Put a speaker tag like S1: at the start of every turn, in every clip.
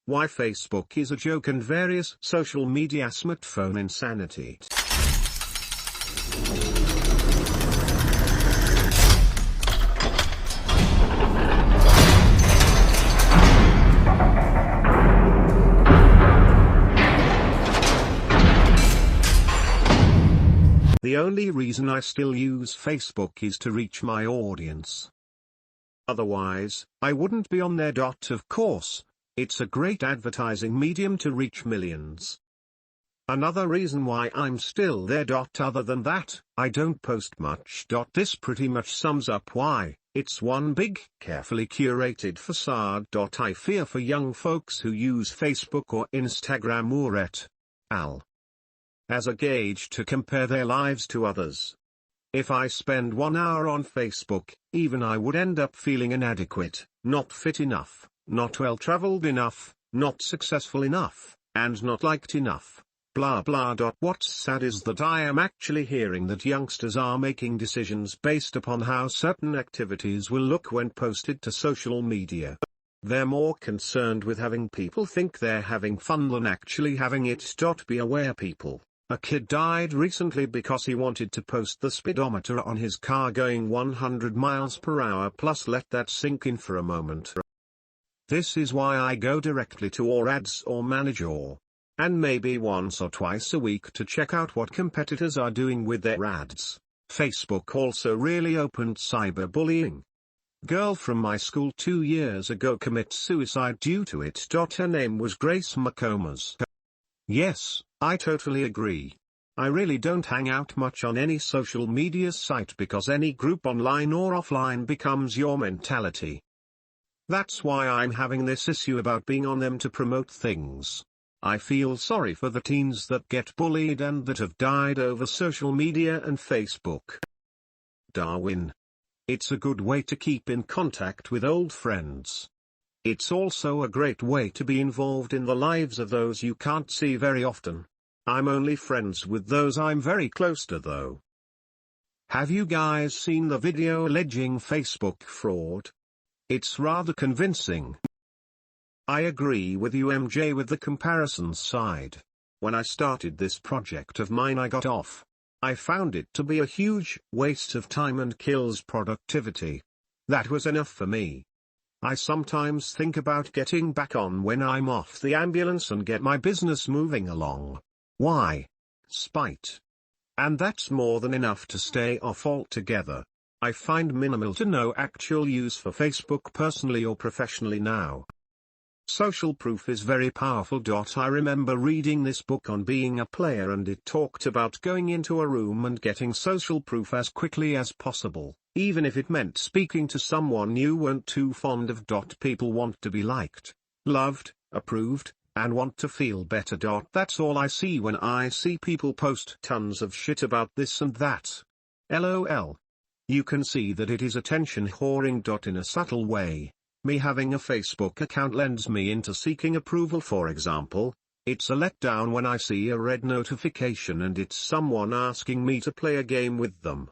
S1: Why Facebook is a joke and various social media smartphone insanity. The only reason I still use Facebook is to reach my audience. Otherwise, I wouldn't be on there. Of course, it's a great advertising medium to reach millions. Another reason why I'm still there. Other than that, I don't post much. This pretty much sums up why. It's one big, carefully curated facade. I fear for young folks who use Facebook or Instagram or et.al. as a gauge to compare their lives to others. If I spend 1 hour on Facebook, even I would end up feeling inadequate, not fit enough, not well-traveled enough, not successful enough, and not liked enough. Blah blah. What's sad is that I am actually hearing that youngsters are making decisions based upon how certain activities will look when posted to social media. They're more concerned with having people think they're having fun than actually having it. Be aware, people. A kid died recently because he wanted to post the speedometer on his car going 100 miles per hour plus. Let that sink in for a moment. This is why I go directly to our ads or manager. And maybe once or twice a week to check out what competitors are doing with their ads. Facebook also really opened cyberbullying. Girl from my school 2 years ago commits suicide due to it. Her name was Grace McComas. Yes, I totally agree. I really don't hang out much on any social media site because any group online or offline becomes your mentality. That's why I'm having this issue about being on them to promote things. I feel sorry for the teens that get bullied and that have died over social media and Facebook. Darwin. It's a good way to keep in contact with old friends. It's also a great way to be involved in the lives of those you can't see very often. I'm only friends with those I'm very close to though. Have you guys seen the video alleging Facebook fraud? It's rather convincing. I agree with you, MJ, with the comparisons side. When I started this project of mine, I got off. I found it to be a huge waste of time and kills productivity. That was enough for me. I sometimes think about getting back on when I'm off the ambulance and get my business moving along. Why? Spite. And that's more than enough to stay off altogether. I find minimal to no actual use for Facebook personally or professionally now. Social proof is very powerful. I remember reading this book on being a player and it talked about going into a room and getting social proof as quickly as possible, even if it meant speaking to someone you weren't too fond of. People want to be liked, loved, approved, and want to feel better. That's all I see when I see people post tons of shit about this and that. LOL. You can see that it is attention whoring. In a subtle way. Me having a Facebook account lends me into seeking approval. For example, it's a letdown when I see a red notification and it's someone asking me to play a game with them.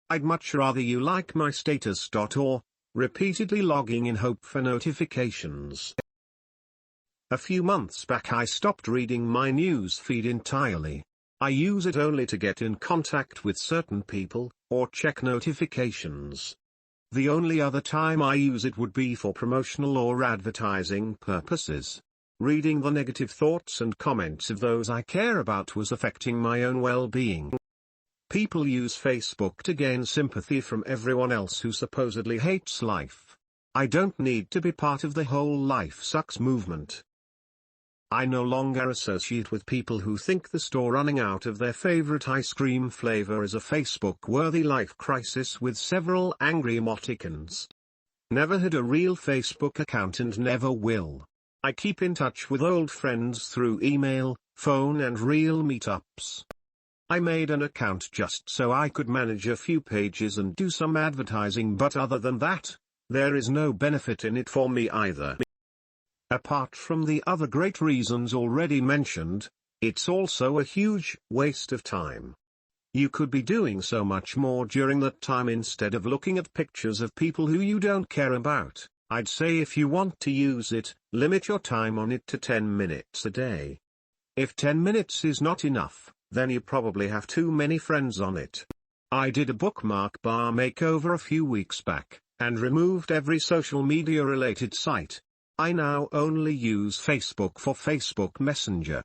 S1: I'd much rather you like my status. Or repeatedly logging in hope for notifications. A few months back I stopped reading my news feed entirely. I use it only to get in contact with certain people, or check notifications. The only other time I use it would be for promotional or advertising purposes. Reading the negative thoughts and comments of those I care about was affecting my own well-being. People use Facebook to gain sympathy from everyone else who supposedly hates life. I don't need to be part of the whole life sucks movement. I no longer associate with people who think the store running out of their favorite ice cream flavor is a Facebook-worthy life crisis with several angry emoticons. Never had a real Facebook account and never will. I keep in touch with old friends through email, phone and real meetups. I made an account just so I could manage a few pages and do some advertising, but other than that, there is no benefit in it for me either. Apart from the other great reasons already mentioned, it's also a huge waste of time. You could be doing so much more during that time instead of looking at pictures of people who you don't care about, I'd say if you want to use it, limit your time on it to 10 minutes a day. If 10 minutes is not enough, then you probably have too many friends on it. I did a bookmark bar makeover a few weeks back, and removed every social media related site. I now only use Facebook for Facebook Messenger.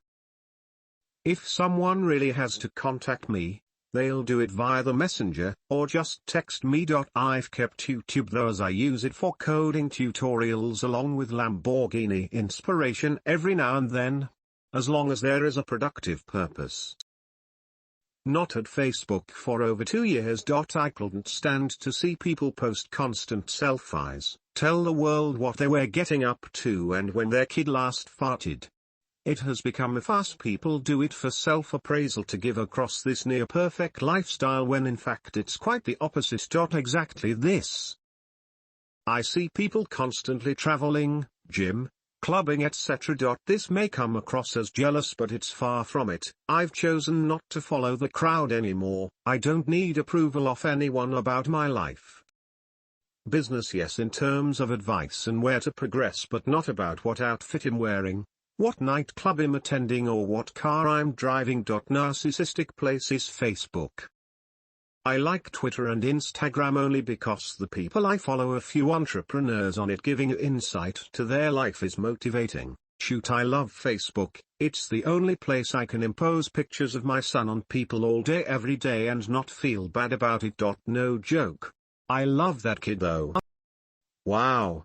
S1: If someone really has to contact me, they'll do it via the messenger, or just text me. I've kept YouTube though, as I use it for coding tutorials along with Lamborghini inspiration every now and then, as long as there is a productive purpose. Not had Facebook for over 2 years. I couldn't stand to see people post constant selfies, tell the world what they were getting up to and when their kid last farted. It has become a farce. People do it for self-appraisal to give across this near-perfect lifestyle when in fact it's quite the opposite. Exactly this. I see people constantly traveling, gym, clubbing, etc. This may come across as jealous, but it's far from it. I've chosen not to follow the crowd anymore. I don't need approval of anyone about my life. Business, yes, in terms of advice and where to progress, but not about what outfit I'm wearing, what nightclub I'm attending, or what car I'm driving. Narcissistic place is Facebook. I like Twitter and Instagram only because the people I follow, a few entrepreneurs on it giving insight to their life, is motivating. Shoot, I love Facebook. It's the only place I can impose pictures of my son on people all day every day and not feel bad about it. No joke. I love that kid though. Wow.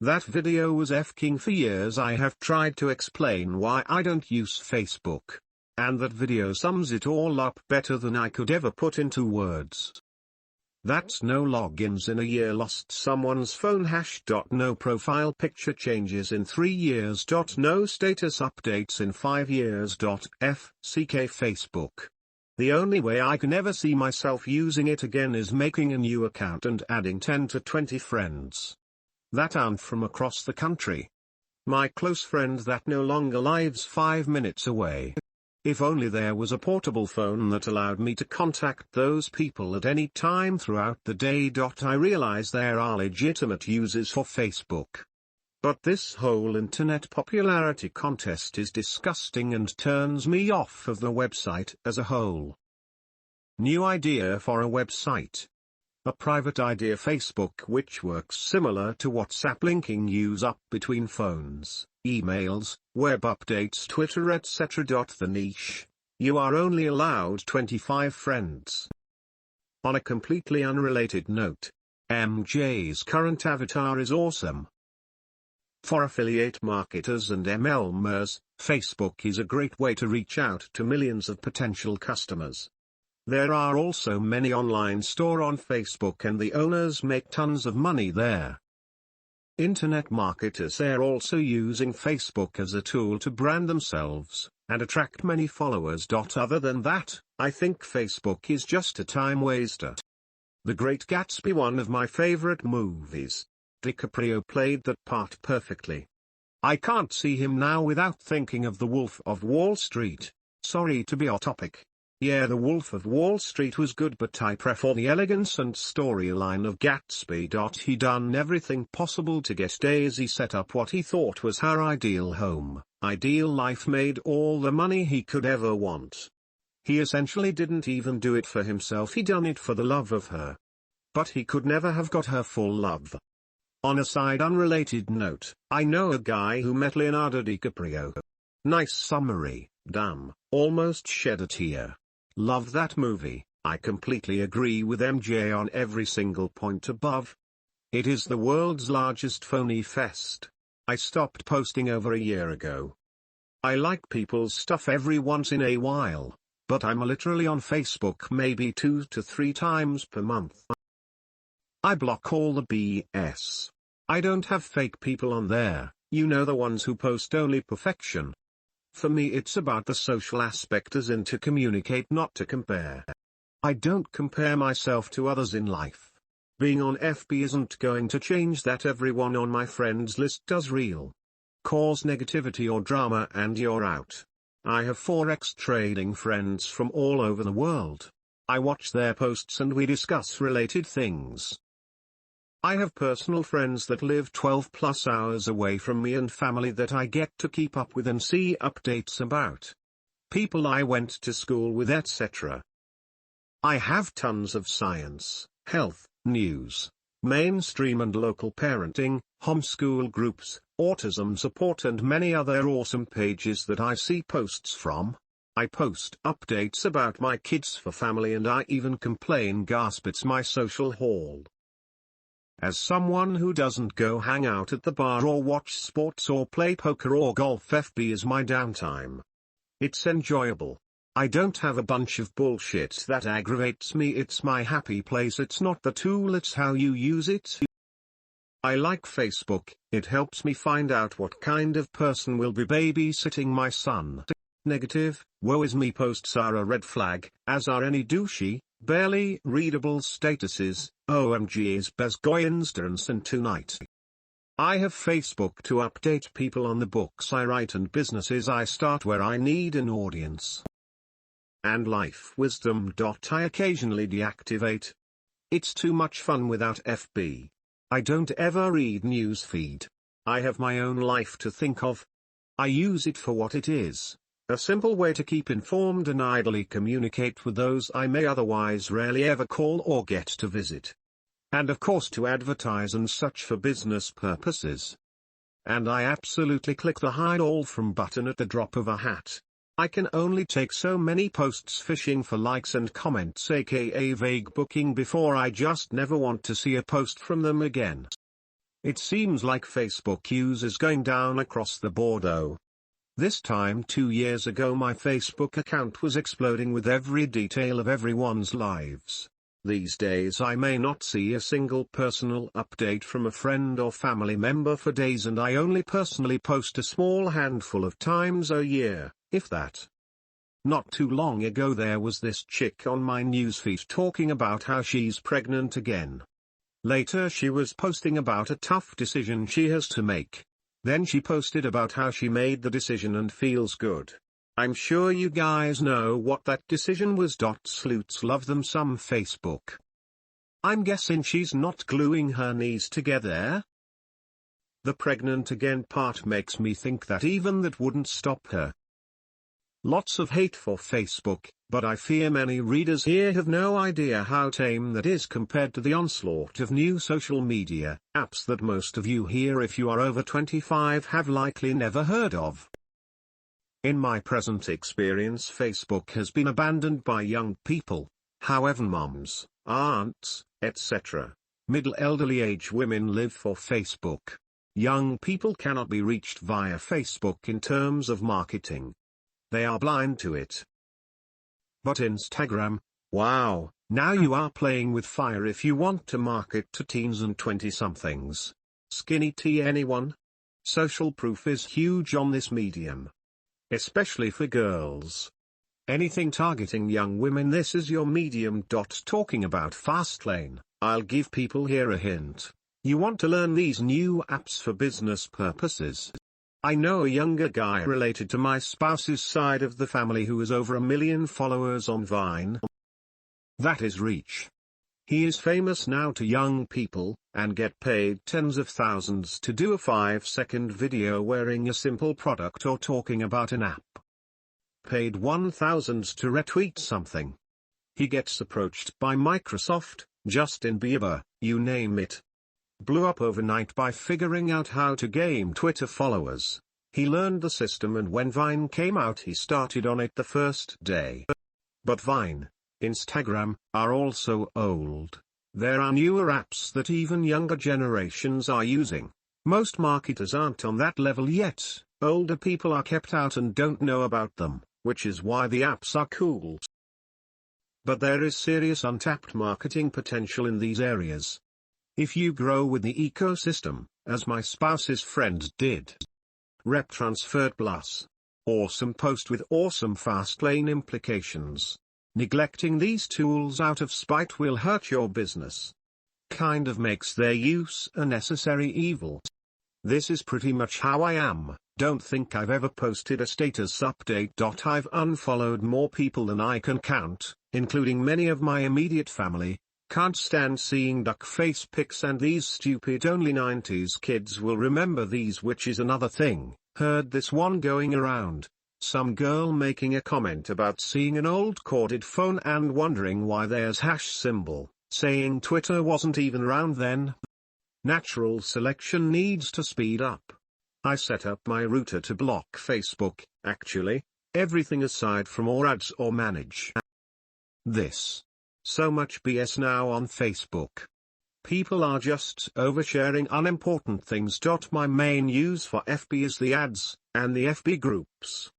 S1: That video was F-king for years. I have tried to explain why I don't use Facebook. And that video sums it all up better than I could ever put into words. That's no logins in a year, lost someone's phone hash. No profile picture changes in 3 years. No status updates in 5 years. FCK Facebook. The only way I can ever see myself using it again is making a new account and adding 10 to 20 friends. That aren't from across the country. My close friend that no longer lives 5 minutes away. If only there was a portable phone that allowed me to contact those people at any time throughout the day. I realize there are legitimate uses for Facebook. But this whole internet popularity contest is disgusting and turns me off of the website as a whole. New idea for a website. A private idea. Facebook, which works similar to WhatsApp, linking use up between phones, emails, web updates, Twitter, etc. The niche. You are only allowed 25 friends. On a completely unrelated note, MJ's current avatar is awesome. For affiliate marketers and MLMers, Facebook is a great way to reach out to millions of potential customers. There are also many online stores on Facebook and the owners make tons of money there. Internet marketers are also using Facebook as a tool to brand themselves and attract many followers. Other than that, I think Facebook is just a time waster. The Great Gatsby, one of my favorite movies. DiCaprio played that part perfectly. I can't see him now without thinking of The Wolf of Wall Street. Sorry to be off topic. Yeah, The Wolf of Wall Street was good, but I prefer the elegance and storyline of Gatsby. He done everything possible to get Daisy set up what he thought was her ideal home, ideal life, made all the money he could ever want. He essentially didn't even do it for himself, he done it for the love of her. But he could never have got her full love. On a side unrelated note, I know a guy who met Leonardo DiCaprio. Nice summary, damn, almost shed a tear. Love that movie. I completely agree with MJ on every single point above. It is the world's largest phony fest. I stopped posting over a year ago. I like people's stuff every once in a while, but I'm literally on Facebook maybe 2 to 3 times per month. I block all the BS. I don't have fake people on there, you know, the ones who post only perfection. For me it's about the social aspect, as in to communicate, not to compare. I don't compare myself to others in life. Being on FB isn't going to change that. Everyone on my friends list does real. Cause negativity or drama and you're out. I have Forex trading friends from all over the world. I watch their posts and we discuss related things. I have personal friends that live 12 plus hours away from me and family that I get to keep up with and see updates about. People I went to school with, etc. I have tons of science, health, news, mainstream and local parenting, homeschool groups, autism support and many other awesome pages that I see posts from. I post updates about my kids for family and I even complain gasp it's my social hall. As someone who doesn't go hang out at the bar or watch sports or play poker or golf, FB is my downtime. It's enjoyable. I don't have a bunch of bullshit that aggravates me, it's my happy place, it's not the tool, it's how you use it. I like Facebook, it helps me find out what kind of person will be babysitting my son. Negative, woe is me posts are a red flag, as are any douchey, barely readable statuses, OMG is bezgoyensdancing tonight. I have Facebook to update people on the books I write and businesses I start where I need an audience. And life wisdom. I occasionally deactivate. It's too much fun without FB. I don't ever read news feed. I have my own life to think of. I use it for what it is. A simple way to keep informed and idly communicate with those I may otherwise rarely ever call or get to visit. And of course to advertise and such for business purposes. And I absolutely click the hide all from button at the drop of a hat. I can only take so many posts fishing for likes and comments, aka vague booking, before I just never want to see a post from them again. It seems like Facebook use is going down across the board though. This time 2 years ago my Facebook account was exploding with every detail of everyone's lives. These days I may not see a single personal update from a friend or family member for days, and I only personally post a small handful of times a year, if that. Not too long ago there was this chick on my newsfeed talking about how she's pregnant again. Later she was posting about a tough decision she has to make. Then she posted about how she made the decision and feels good. I'm sure you guys know what that decision was. Sleuths love them some Facebook. I'm guessing she's not gluing her knees together. The pregnant again part makes me think that even that wouldn't stop her. Lots of hate for Facebook, but I fear many readers here have no idea how tame that is compared to the onslaught of new social media apps that most of you here, if you are over 25, have likely never heard of. In my present experience, Facebook has been abandoned by young people, however moms, aunts, etc. Middle elderly age women live for Facebook. Young people cannot be reached via Facebook in terms of marketing. They are blind to it. But Instagram, wow, now you are playing with fire if you want to market to teens and 20-somethings. Skinny tea anyone? Social proof is huge on this medium. Especially for girls. Anything targeting young women, this is your medium. Talking about Fastlane, I'll give people here a hint. You want to learn these new apps for business purposes. I know a younger guy related to my spouse's side of the family who has over 1 million followers on Vine. That is reach. He is famous now to young people, and get paid tens of thousands to do a 5-second video wearing a simple product or talking about an app. Paid 1,000 to retweet something. He gets approached by Microsoft, Justin Bieber, you name it. Blew up overnight by figuring out how to game Twitter followers. He learned the system, and when Vine came out he started on it the first day. But Vine, Instagram, are also old. There are newer apps that even younger generations are using. Most marketers aren't on that level yet. Older people are kept out and don't know about them, which is why the apps are cool. But there is serious untapped marketing potential in these areas. If you grow with the ecosystem, as my spouse's friend did. Rep transferred plus. Awesome post with awesome Fastlane implications. Neglecting these tools out of spite will hurt your business. Kind of makes their use a necessary evil. This is pretty much how I am. Don't think I've ever posted a status update. I've unfollowed more people than I can count, including many of my immediate family, Can't stand seeing duck face pics, and these stupid only 90s kids will remember these, which is another thing. Heard this one going around. Some girl making a comment about seeing an old corded phone and wondering why there's hash symbol, saying Twitter wasn't even around then. Natural selection needs to speed up. I set up my router to block Facebook, actually, everything aside from or ads or manage this. So much BS now on Facebook. People are just oversharing unimportant things. My main use for FB is the ads, and the FB groups.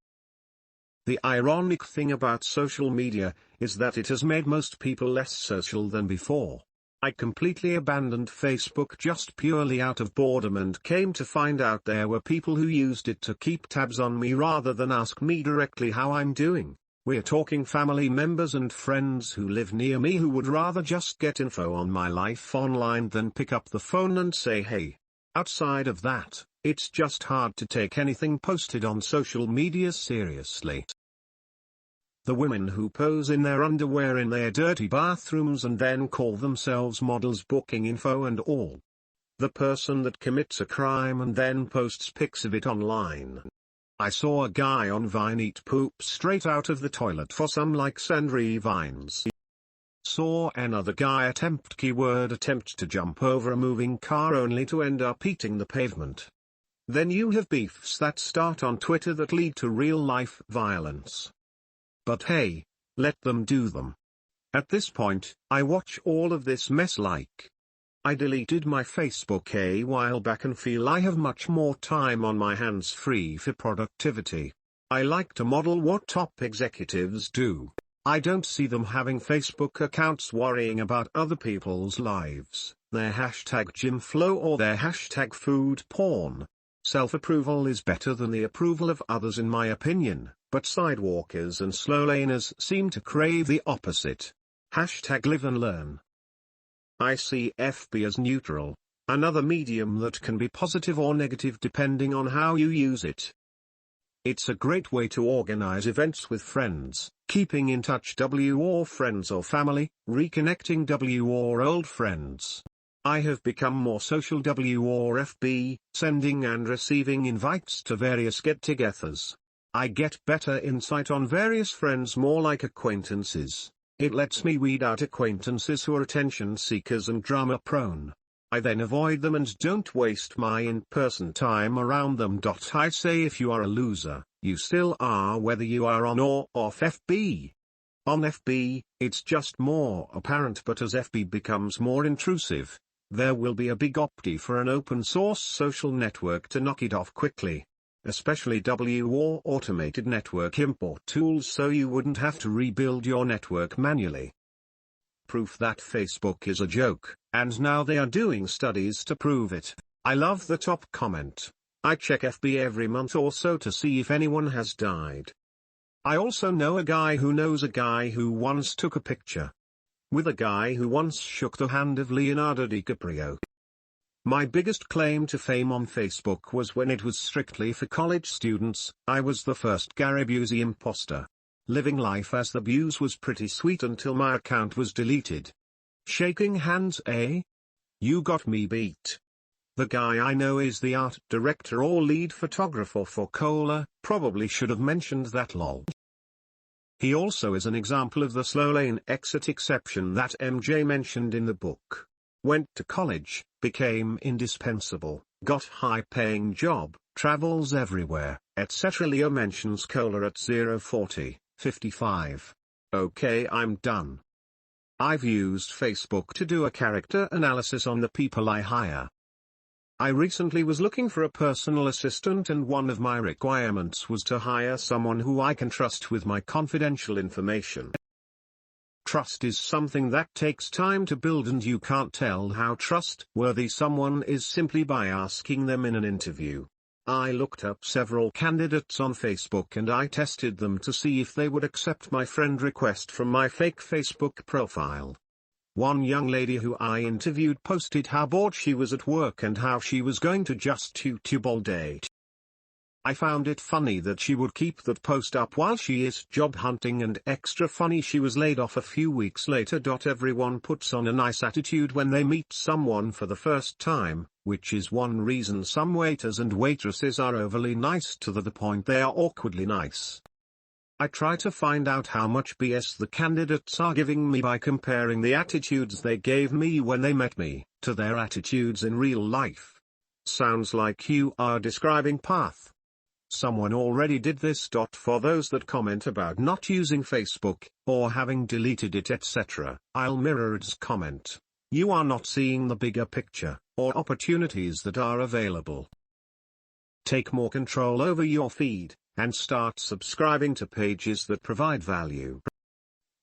S1: The ironic thing about social media is that it has made most people less social than before. I completely abandoned Facebook just purely out of boredom and came to find out there were people who used it to keep tabs on me rather than ask me directly how I'm doing. We're talking family members and friends who live near me who would rather just get info on my life online than pick up the phone and say hey. Outside of that, it's just hard to take anything posted on social media seriously. The women who pose in their underwear in their dirty bathrooms and then call themselves models, booking info and all. The person that commits a crime and then posts pics of it online. I saw a guy on Vine eat poop straight out of the toilet for some likes and revines. Saw another guy attempt to jump over a moving car only to end up eating the pavement. Then you have beefs that start on Twitter that lead to real-life violence. But hey, let them do them. At this point, I watch all of this mess like. I deleted my Facebook a while back and feel I have much more time on my hands free for productivity. I like to model what top executives do. I don't see them having Facebook accounts worrying about other people's lives, their hashtag gym flow or their hashtag food porn. Self-approval is better than the approval of others in my opinion, but sidewalkers and slow laners seem to crave the opposite. Hashtag live and learn. I see FB as neutral, another medium that can be positive or negative depending on how you use it. It's a great way to organize events with friends, keeping in touch or friends or family, reconnecting or old friends. I have become more social or FB, sending and receiving invites to various get-togethers. I get better insight on various friends more like acquaintances. It lets me weed out acquaintances who are attention seekers and drama prone. I then avoid them and don't waste my in-person time around them. I say if you are a loser, you still are whether you are on or off FB. On FB, it's just more apparent, but as FB becomes more intrusive, there will be a big opportunity for an open source social network to knock it off quickly. Especially or automated network import tools so you wouldn't have to rebuild your network manually. Proof that Facebook is a joke, and now they are doing studies to prove it. I love the top comment. I check FB every month or so to see if anyone has died. I also know a guy who knows a guy who once took a picture with a guy who once shook the hand of Leonardo DiCaprio. My biggest claim to fame on Facebook was when it was strictly for college students. I was the first Gary Busey imposter. Living life as the Buse was pretty sweet until my account was deleted. Shaking hands, eh? You got me beat. The guy I know is the art director or lead photographer for Cola, probably should have mentioned that lol. He also is an example of the slow lane exit exception that MJ mentioned in the book. Went to college, became indispensable, got high-paying job, travels everywhere, etc. Leo mentions Cola at 040:55. Okay, I'm done. I've used Facebook to do a character analysis on the people I hire. I recently was looking for a personal assistant and one of my requirements was to hire someone who I can trust with my confidential information. Trust is something that takes time to build, and you can't tell how trustworthy someone is simply by asking them in an interview. I looked up several candidates on Facebook and I tested them to see if they would accept my friend request from my fake Facebook profile. One young lady who I interviewed posted how bored she was at work and how she was going to just YouTube all day. I found it funny that she would keep that post up while she is job hunting, and extra funny she was laid off a few weeks later. Everyone puts on a nice attitude when they meet someone for the first time, which is one reason some waiters and waitresses are overly nice to the point they are awkwardly nice. I try to find out how much BS the candidates are giving me by comparing the attitudes they gave me when they met me to their attitudes in real life. Sounds like you are describing path. Someone already did this. For those that comment about not using Facebook, or having deleted it etc., I'll mirror its comment. You are not seeing the bigger picture, or opportunities that are available. Take more control over your feed, and start subscribing to pages that provide value.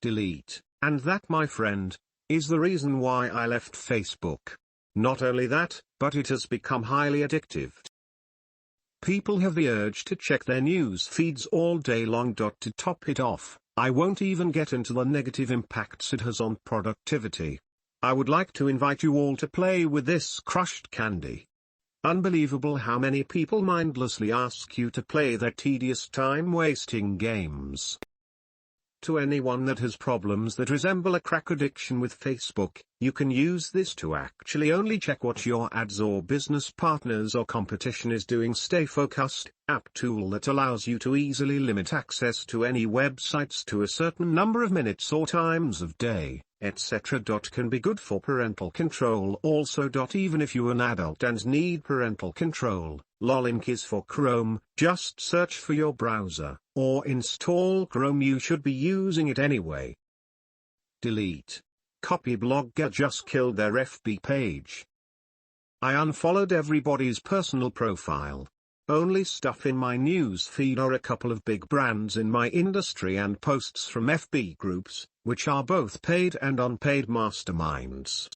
S1: Delete, and that, my friend, is the reason why I left Facebook. Not only that, but it has become highly addictive. People have the urge to check their news feeds all day long. To top it off, I won't even get into the negative impacts it has on productivity. I would like to invite you all to play with this crushed candy. Unbelievable how many people mindlessly ask you to play their tedious time-wasting games. To anyone that has problems that resemble a crack addiction with Facebook, you can use this to actually only check what your ads or business partners or competition is doing. Stay Focused, app tool that allows you to easily limit access to any websites to a certain number of minutes or times of day, etc. Can be good for parental control also. Even if you're an adult and need parental control, link is for Chrome. Just search for your browser, or install Chrome. You should be using it anyway. Delete. Copy blogger just killed their FB page. I unfollowed everybody's personal profile. Only stuff in my news feed are a couple of big brands in my industry and posts from FB groups, which are both paid and unpaid masterminds.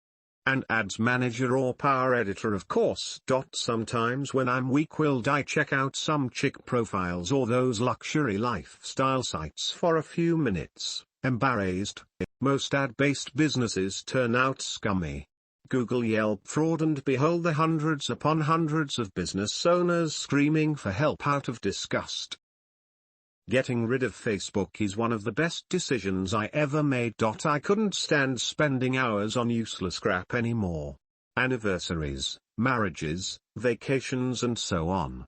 S1: And ads manager or power editor, of course. Sometimes when I'm weak-willed I check out some chick profiles or those luxury lifestyle sites for a few minutes. Embarrassed. Most ad-based businesses turn out scummy. Google Yelp fraud, and behold the hundreds upon hundreds of business owners screaming for help out of disgust. Getting rid of Facebook is one of the best decisions I ever made. I couldn't stand spending hours on useless crap anymore. Anniversaries, marriages, vacations and so on.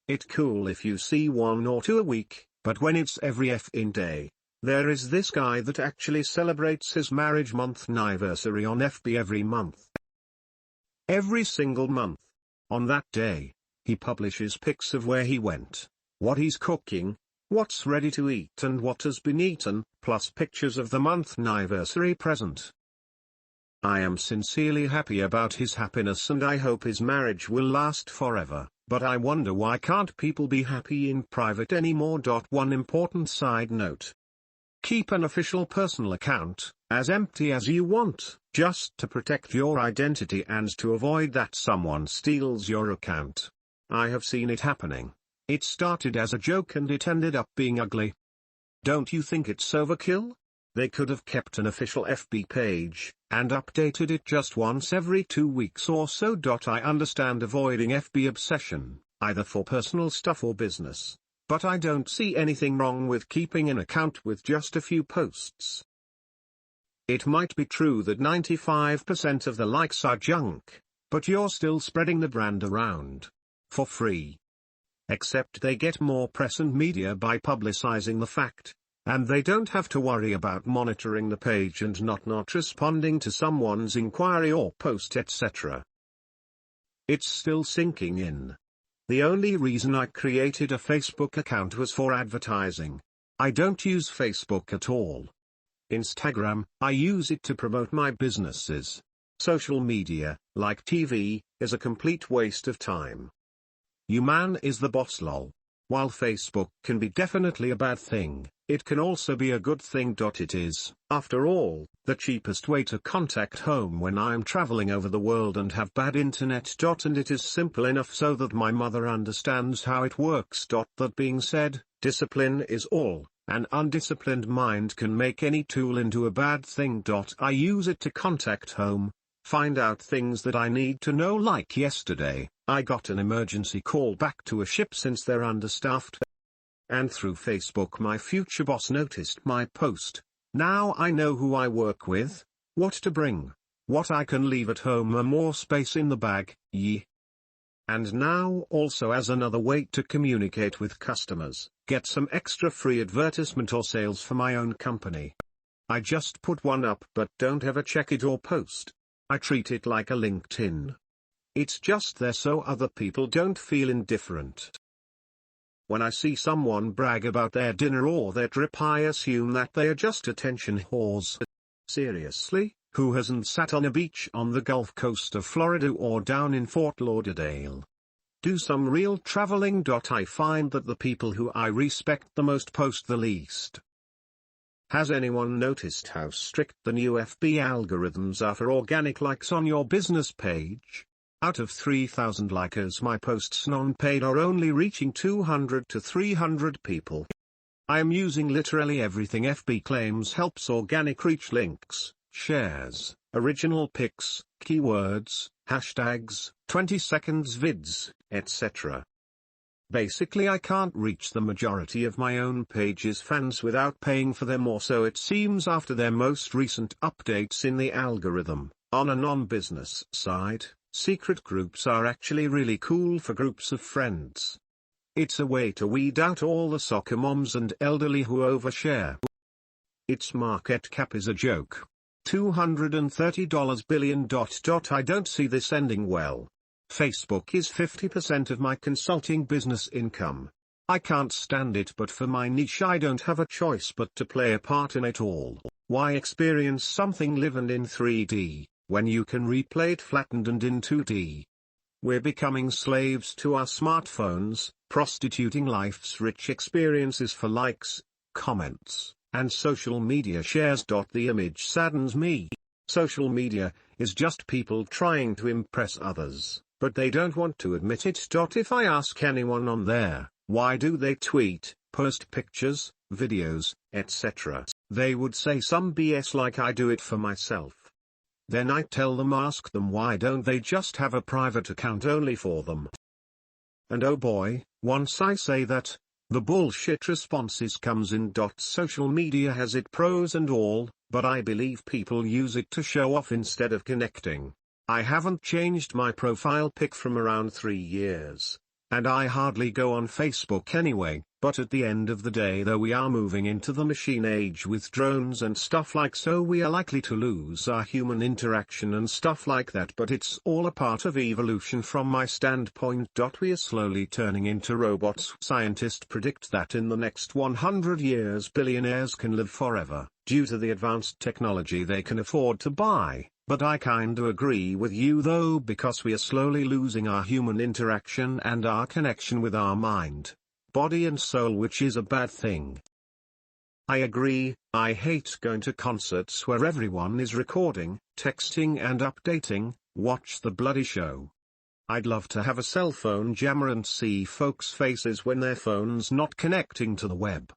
S1: It's cool if you see one or two a week, but when it's every effing day. There is this guy that actually celebrates his marriage month anniversary on FB every month. Every single month. On that day, he publishes pics of where he went, what he's cooking, what's ready to eat and what has been eaten, plus pictures of the month anniversary present. I am sincerely happy about his happiness and I hope his marriage will last forever, but I wonder why can't people be happy in private anymore. One important side note. Keep an official personal account, as empty as you want, just to protect your identity and to avoid that someone steals your account. I have seen it happening. It started as a joke and it ended up being ugly. Don't you think it's overkill? They could have kept an official FB page, and updated it just once every 2 weeks or so. I understand avoiding FB obsession, either for personal stuff or business. But I don't see anything wrong with keeping an account with just a few posts. It might be true that 95% of the likes are junk, but you're still spreading the brand around. For free. Except they get more press and media by publicizing the fact, and they don't have to worry about monitoring the page and not responding to someone's inquiry or post etc. It's still sinking in. The only reason I created a Facebook account was for advertising. I don't use Facebook at all. Instagram, I use it to promote my businesses. Social media, like TV, is a complete waste of time. You man is the boss lol. While Facebook can be definitely a bad thing, it can also be a good thing. It is, after all, the cheapest way to contact home when I'm traveling over the world and have bad internet. And it is simple enough so that my mother understands how it works. That being said, discipline is all. An undisciplined mind can make any tool into a bad thing. I use it to contact home, find out things that I need to know, like yesterday. I got an emergency call back to a ship since they're understaffed. And through Facebook my future boss noticed my post. Now I know who I work with, what to bring, what I can leave at home, more space in the bag, And now also as another way to communicate with customers, get some extra free advertisement or sales for my own company. I just put one up but don't ever check it or post. I treat it like a LinkedIn. It's just there so other people don't feel indifferent. When I see someone brag about their dinner or their trip, I assume that they are just attention whores. Seriously, who hasn't sat on a beach on the Gulf Coast of Florida or down in Fort Lauderdale? Do some real traveling. I find that the people who I respect the most post the least. Has anyone noticed how strict the new FB algorithms are for organic likes on your business page? Out of 3,000 likers, my posts non-paid are only reaching 200 to 300 people. I am using literally everything FB claims helps organic reach: links, shares, original pics, keywords, hashtags, 20 seconds vids, etc. Basically I can't reach the majority of my own page's fans without paying for them, or so it seems after their most recent updates in the algorithm. On a non-business side, secret groups are actually really cool for groups of friends. It's a way to weed out all the soccer moms and elderly who overshare. Its market cap is a joke. $230 billion. I don't see this ending well. Facebook is 50% of my consulting business income. I can't stand it, but for my niche I don't have a choice but to play a part in it all. Why experience something live and in 3D, when you can replay it flattened and in 2D? We're becoming slaves to our smartphones, prostituting life's rich experiences for likes, comments, and social media shares. The image saddens me. Social media is just people trying to impress others, but they don't want to admit it. If I ask anyone on there, why do they tweet, post pictures, videos, etc., they would say some BS like I do it for myself. Then I tell them, ask them why don't they just have a private account only for them. And oh boy, once I say that, the bullshit responses comes in. Social media has its pros and all, but I believe people use it to show off instead of connecting. I haven't changed my profile pic from around 3 years, and I hardly go on Facebook anyway. But at the end of the day, though, we are moving into the machine age with drones and stuff like, so we are likely to lose our human interaction and stuff like that, but it's all a part of evolution from my standpoint. We are slowly turning into robots. Scientists predict that in the next 100 years billionaires can live forever, due to the advanced technology they can afford to buy. But I kinda agree with you though, because we are slowly losing our human interaction and our connection with our mind, body and soul, which is a bad thing. I agree. I hate going to concerts where everyone is recording, texting and updating. Watch the bloody show. I'd love to have a cell phone jammer and see folks' faces when their phone's not connecting to the web.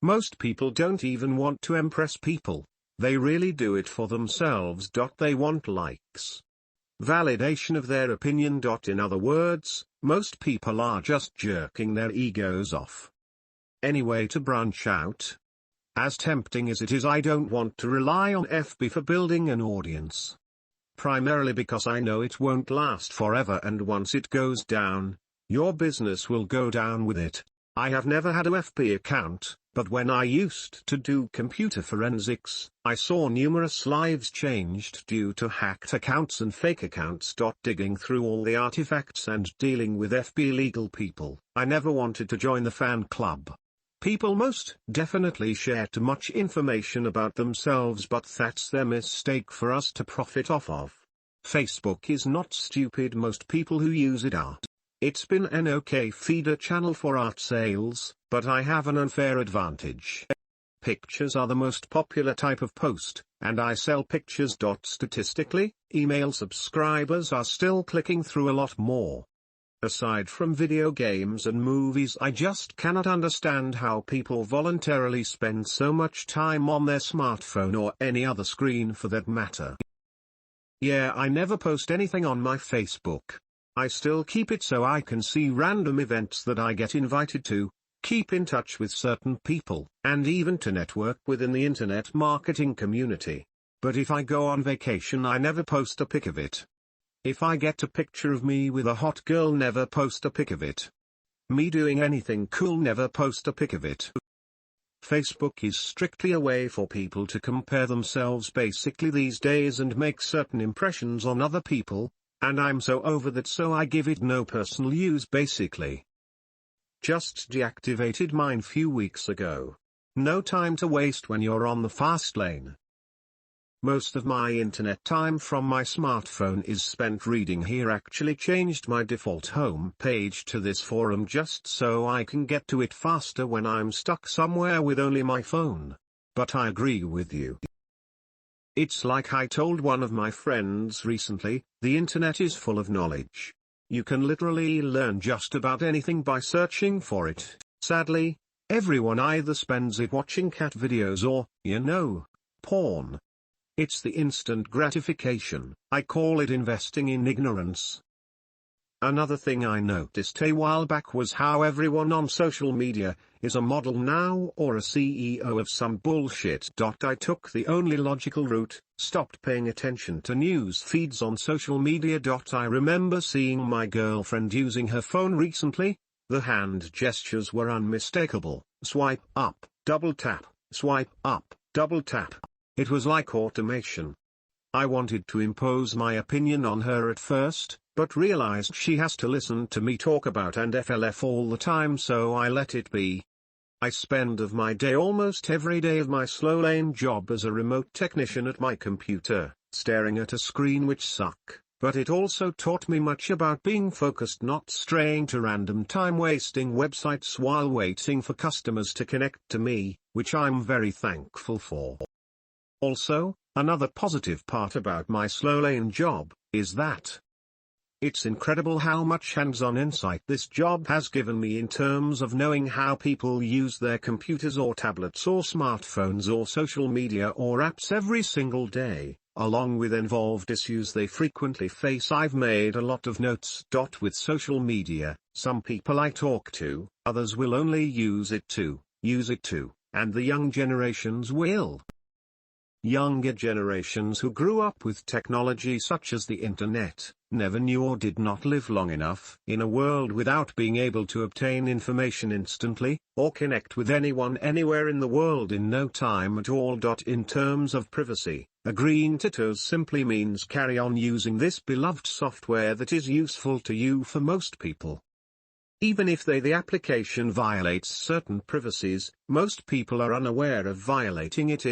S1: Most people don't even want to impress people. They really do it for themselves. They want likes, validation of their opinion. In other words, most people are just jerking their egos off. Anyway, to branch out, as tempting as it is, I don't want to rely on FB for building an audience. Primarily because I know it won't last forever, and once it goes down, your business will go down with it. I have never had a FB account, but when I used to do computer forensics, I saw numerous lives changed due to hacked accounts and fake accounts. Digging through all the artifacts and dealing with FB legal people, I never wanted to join the fan club. People most definitely share too much information about themselves, but that's their mistake for us to profit off of. Facebook is not stupid. Most people who use it are. It's been an okay feeder channel for art sales, but I have an unfair advantage. Pictures are the most popular type of post, and I sell pictures. Statistically, email subscribers are still clicking through a lot more. Aside from video games and movies, I just cannot understand how people voluntarily spend so much time on their smartphone or any other screen for that matter. Yeah, I never post anything on my Facebook. I still keep it so I can see random events that I get invited to, keep in touch with certain people, and even to network within the internet marketing community. But if I go on vacation, I never post a pic of it. If I get a picture of me with a hot girl, never post a pic of it. Me doing anything cool, never post a pic of it. Facebook is strictly a way for people to compare themselves basically these days and make certain impressions on other people, and I'm so over that, so I give it no personal use basically. Just deactivated mine few weeks ago. No time to waste when you're on the fast lane. Most of my internet time from my smartphone is spent reading here. Actually changed my default home page to this forum just so I can get to it faster when I'm stuck somewhere with only my phone. But I agree with you. It's like I told one of my friends recently, the internet is full of knowledge. You can literally learn just about anything by searching for it. Sadly, everyone either spends it watching cat videos or, porn. It's the instant gratification. I call it investing in ignorance. Another thing I noticed a while back was how everyone on social media is a model now or a CEO of some bullshit. I took the only logical route, stopped paying attention to news feeds on social media. I remember seeing my girlfriend using her phone recently. The hand gestures were unmistakable. Swipe up, double tap, swipe up, double tap. It was like automation. I wanted to impose my opinion on her at first, but realized she has to listen to me talk about and FLF all the time, so I let it be. I spend of my day almost every day of my slow lane job as a remote technician at my computer, staring at a screen which suck, but it also taught me much about being focused, not straying to random time-wasting websites while waiting for customers to connect to me, which I'm very thankful for. Also, another positive part about my slow lane job is that it's incredible how much hands-on insight this job has given me in terms of knowing how people use their computers or tablets or smartphones or social media or apps every single day, along with involved issues they frequently face. I've made a lot of notes. With social media, some people I talk to, others will only use it to, and the young generations will. Younger generations who grew up with technology such as the internet, never knew or did not live long enough in a world without being able to obtain information instantly, or connect with anyone anywhere in the world in no time at all. In terms of privacy, agreeing to terms simply means carry on using this beloved software that is useful to you for most people. Even if the application violates certain privacies, most people are unaware of violating it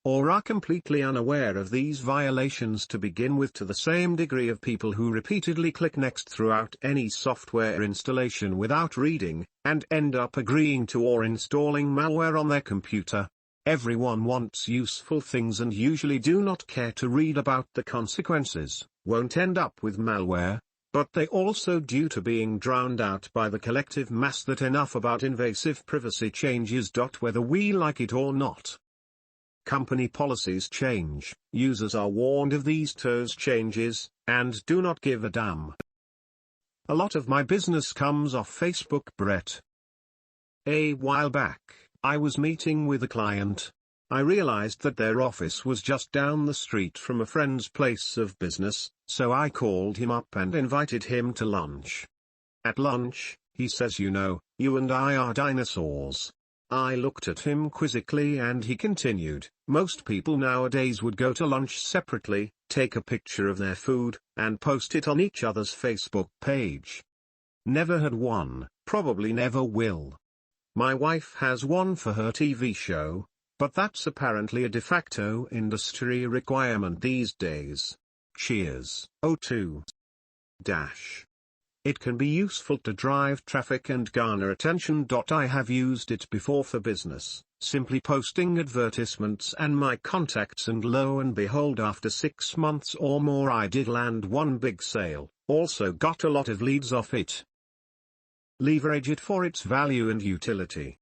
S1: or are completely unaware of these violations to begin with, to the same degree of people who repeatedly click next throughout any software installation without reading, and end up agreeing to or installing malware on their computer. Everyone wants useful things and usually do not care to read about the consequences, won't end up with malware. But they also due to being drowned out by the collective mass. That enough about invasive privacy changes. Whether we like it or not. Company policies change, users are warned of these changes, and do not give a damn. A lot of my business comes off Facebook. Brett. A while back, I was meeting with a client. I realized that their office was just down the street from a friend's place of business, so I called him up and invited him to lunch. At lunch, he says, you and I are dinosaurs. I looked at him quizzically and he continued, most people nowadays would go to lunch separately, take a picture of their food, and post it on each other's Facebook page. Never had one, probably never will. My wife has one for her TV show, but that's apparently a de facto industry requirement these days. Cheers. 02. It can be useful to drive traffic and garner attention. I have used it before for business, simply posting advertisements and my contacts, and lo and behold, after 6 months or more I did land one big sale, also got a lot of leads off it. Leverage it for its value and utility.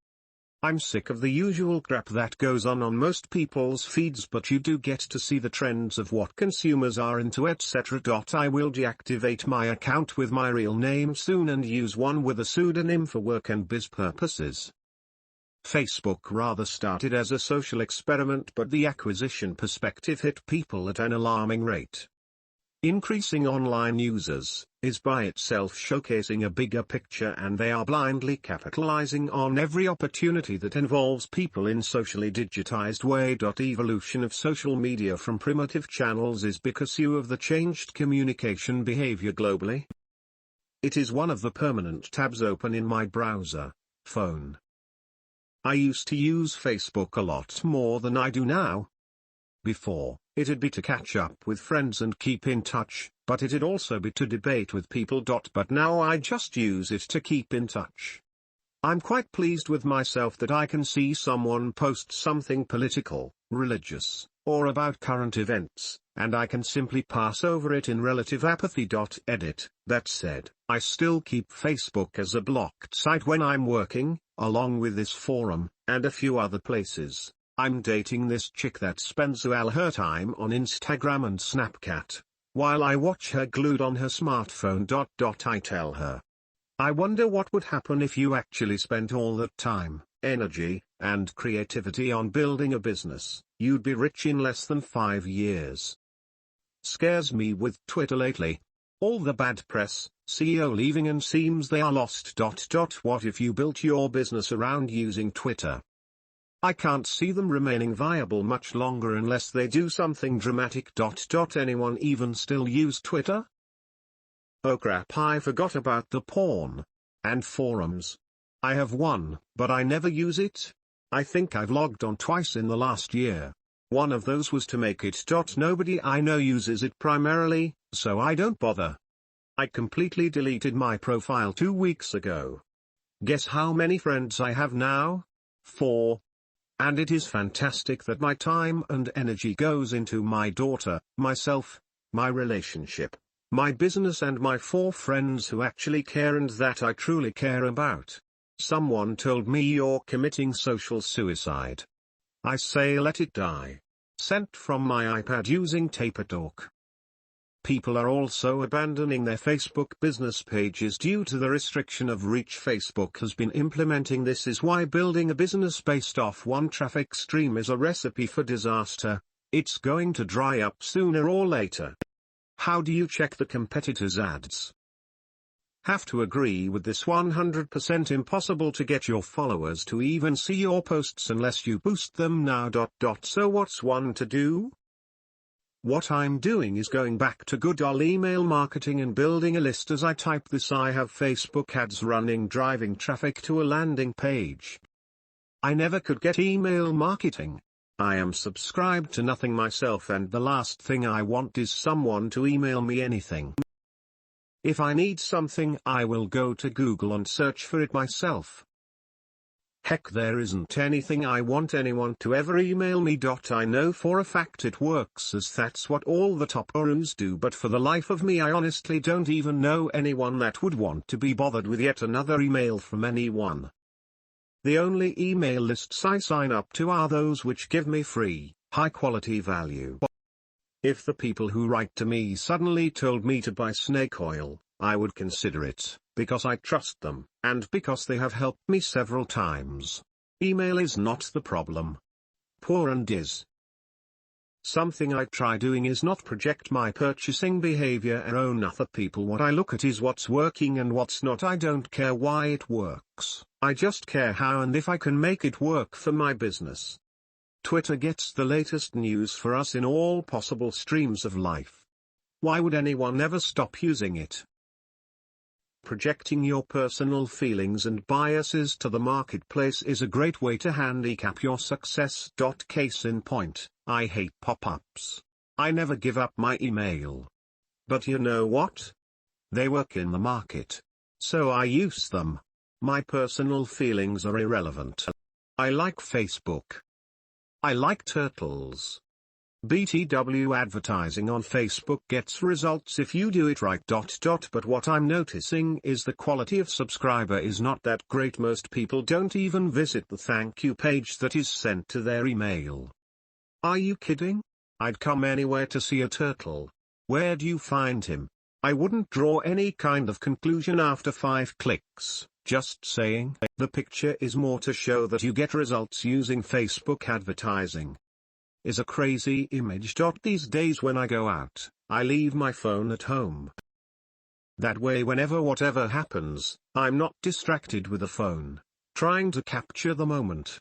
S1: I'm sick of the usual crap that goes on most people's feeds, but you do get to see the trends of what consumers are into, etc. I will deactivate my account with my real name soon and use one with a pseudonym for work and biz purposes. Facebook rather started as a social experiment, but the acquisition perspective hit people at an alarming rate. Increasing online users is by itself showcasing a bigger picture, and they are blindly capitalizing on every opportunity that involves people in socially digitized way. Evolution of social media from primitive channels is because of the changed communication behavior globally. It is one of the permanent tabs open in my browser, phone. I used to use Facebook a lot more than I do now. Before, it'd be to catch up with friends and keep in touch, but it'd also be to debate with people. But now I just use it to keep in touch. I'm quite pleased with myself that I can see someone post something political, religious, or about current events, and I can simply pass over it in relative apathy. Edit. That said, I still keep Facebook as a blocked site when I'm working, along with this forum, and a few other places. I'm dating this chick that spends all her time on Instagram and Snapchat, while I watch her glued on her smartphone. I tell her, I wonder what would happen if you actually spent all that time, energy, and creativity on building a business. You'd be rich in less than 5 years. Scares me with Twitter lately. All the bad press, CEO leaving and seems they are lost. What if you built your business around using Twitter? I can't see them remaining viable much longer unless they do something dramatic. Anyone even still use Twitter? Oh crap, I forgot about the porn and forums. I have one, but I never use it. I think I've logged on twice in the last year. One of those was to make it. Nobody I know uses it primarily, so I don't bother. I completely deleted my profile 2 weeks ago. Guess how many friends I have now? 4. And it is fantastic that my time and energy goes into my daughter, myself, my relationship, my business, and my 4 friends who actually care and that I truly care about. Someone told me you're committing social suicide. I say let it die. Sent from my iPad using TaperTalk. People are also abandoning their Facebook business pages due to the restriction of reach Facebook has been implementing. This is why building a business based off one traffic stream is a recipe for disaster. It's going to dry up sooner or later. How do you check the competitors' ads? Have to agree with this. 100% impossible to get your followers to even see your posts unless you boost them now. So what's one to do? What I'm doing is going back to good old email marketing and building a list. As I type this, I have Facebook ads running, driving traffic to a landing page. I never could get email marketing. I am subscribed to nothing myself, and the last thing I want is someone to email me anything. If I need something, I will go to Google and search for it myself. Heck, there isn't anything I want anyone to ever email me. I know for a fact it works, as that's what all the top gurus do, but for the life of me I honestly don't even know anyone that would want to be bothered with yet another email from anyone. The only email lists I sign up to are those which give me free, high-quality value. If the people who write to me suddenly told me to buy snake oil, I would consider it, because I trust them, and because they have helped me several times. Email is not the problem. Poor and is. Something I try doing is not project my purchasing behavior on other people. What I look at is what's working and what's not. I don't care why it works, I just care how and if I can make it work for my business. Twitter gets the latest news for us in all possible streams of life. Why would anyone ever stop using it? Projecting your personal feelings and biases to the marketplace is a great way to handicap your success. Case in point, I hate pop-ups. I never give up my email. But you know what? They work in the market. So I use them. My personal feelings are irrelevant. I like Facebook. I like turtles. BTW advertising on Facebook gets results if you do it right. But what I'm noticing is the quality of subscriber is not that great. Most people don't even visit the thank you page that is sent to their email. Are you kidding? I'd come anywhere to see a turtle. Where do you find him? I wouldn't draw any kind of conclusion after 5 clicks, just saying. The picture is more to show that you get results using Facebook advertising. Is a crazy image. These days when I go out, I leave my phone at home. That way whenever whatever happens, I'm not distracted with the phone, trying to capture the moment.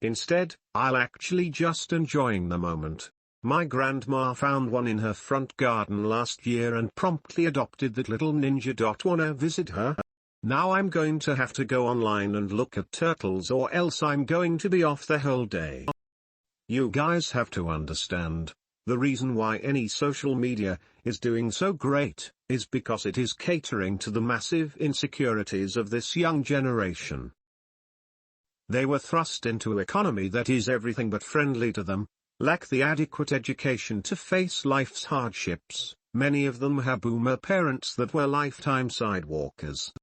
S1: Instead, I'll actually just enjoying the moment. My grandma found one in her front garden last year and promptly adopted that little ninja. Wanna visit her? Now I'm going to have to go online and look at turtles, or else I'm going to be off the whole day. You guys have to understand, the reason why any social media is doing so great is because it is catering to the massive insecurities of this young generation. They were thrust into an economy that is everything but friendly to them, lack the adequate education to face life's hardships. Many of them have boomer parents that were lifetime sidewalkers.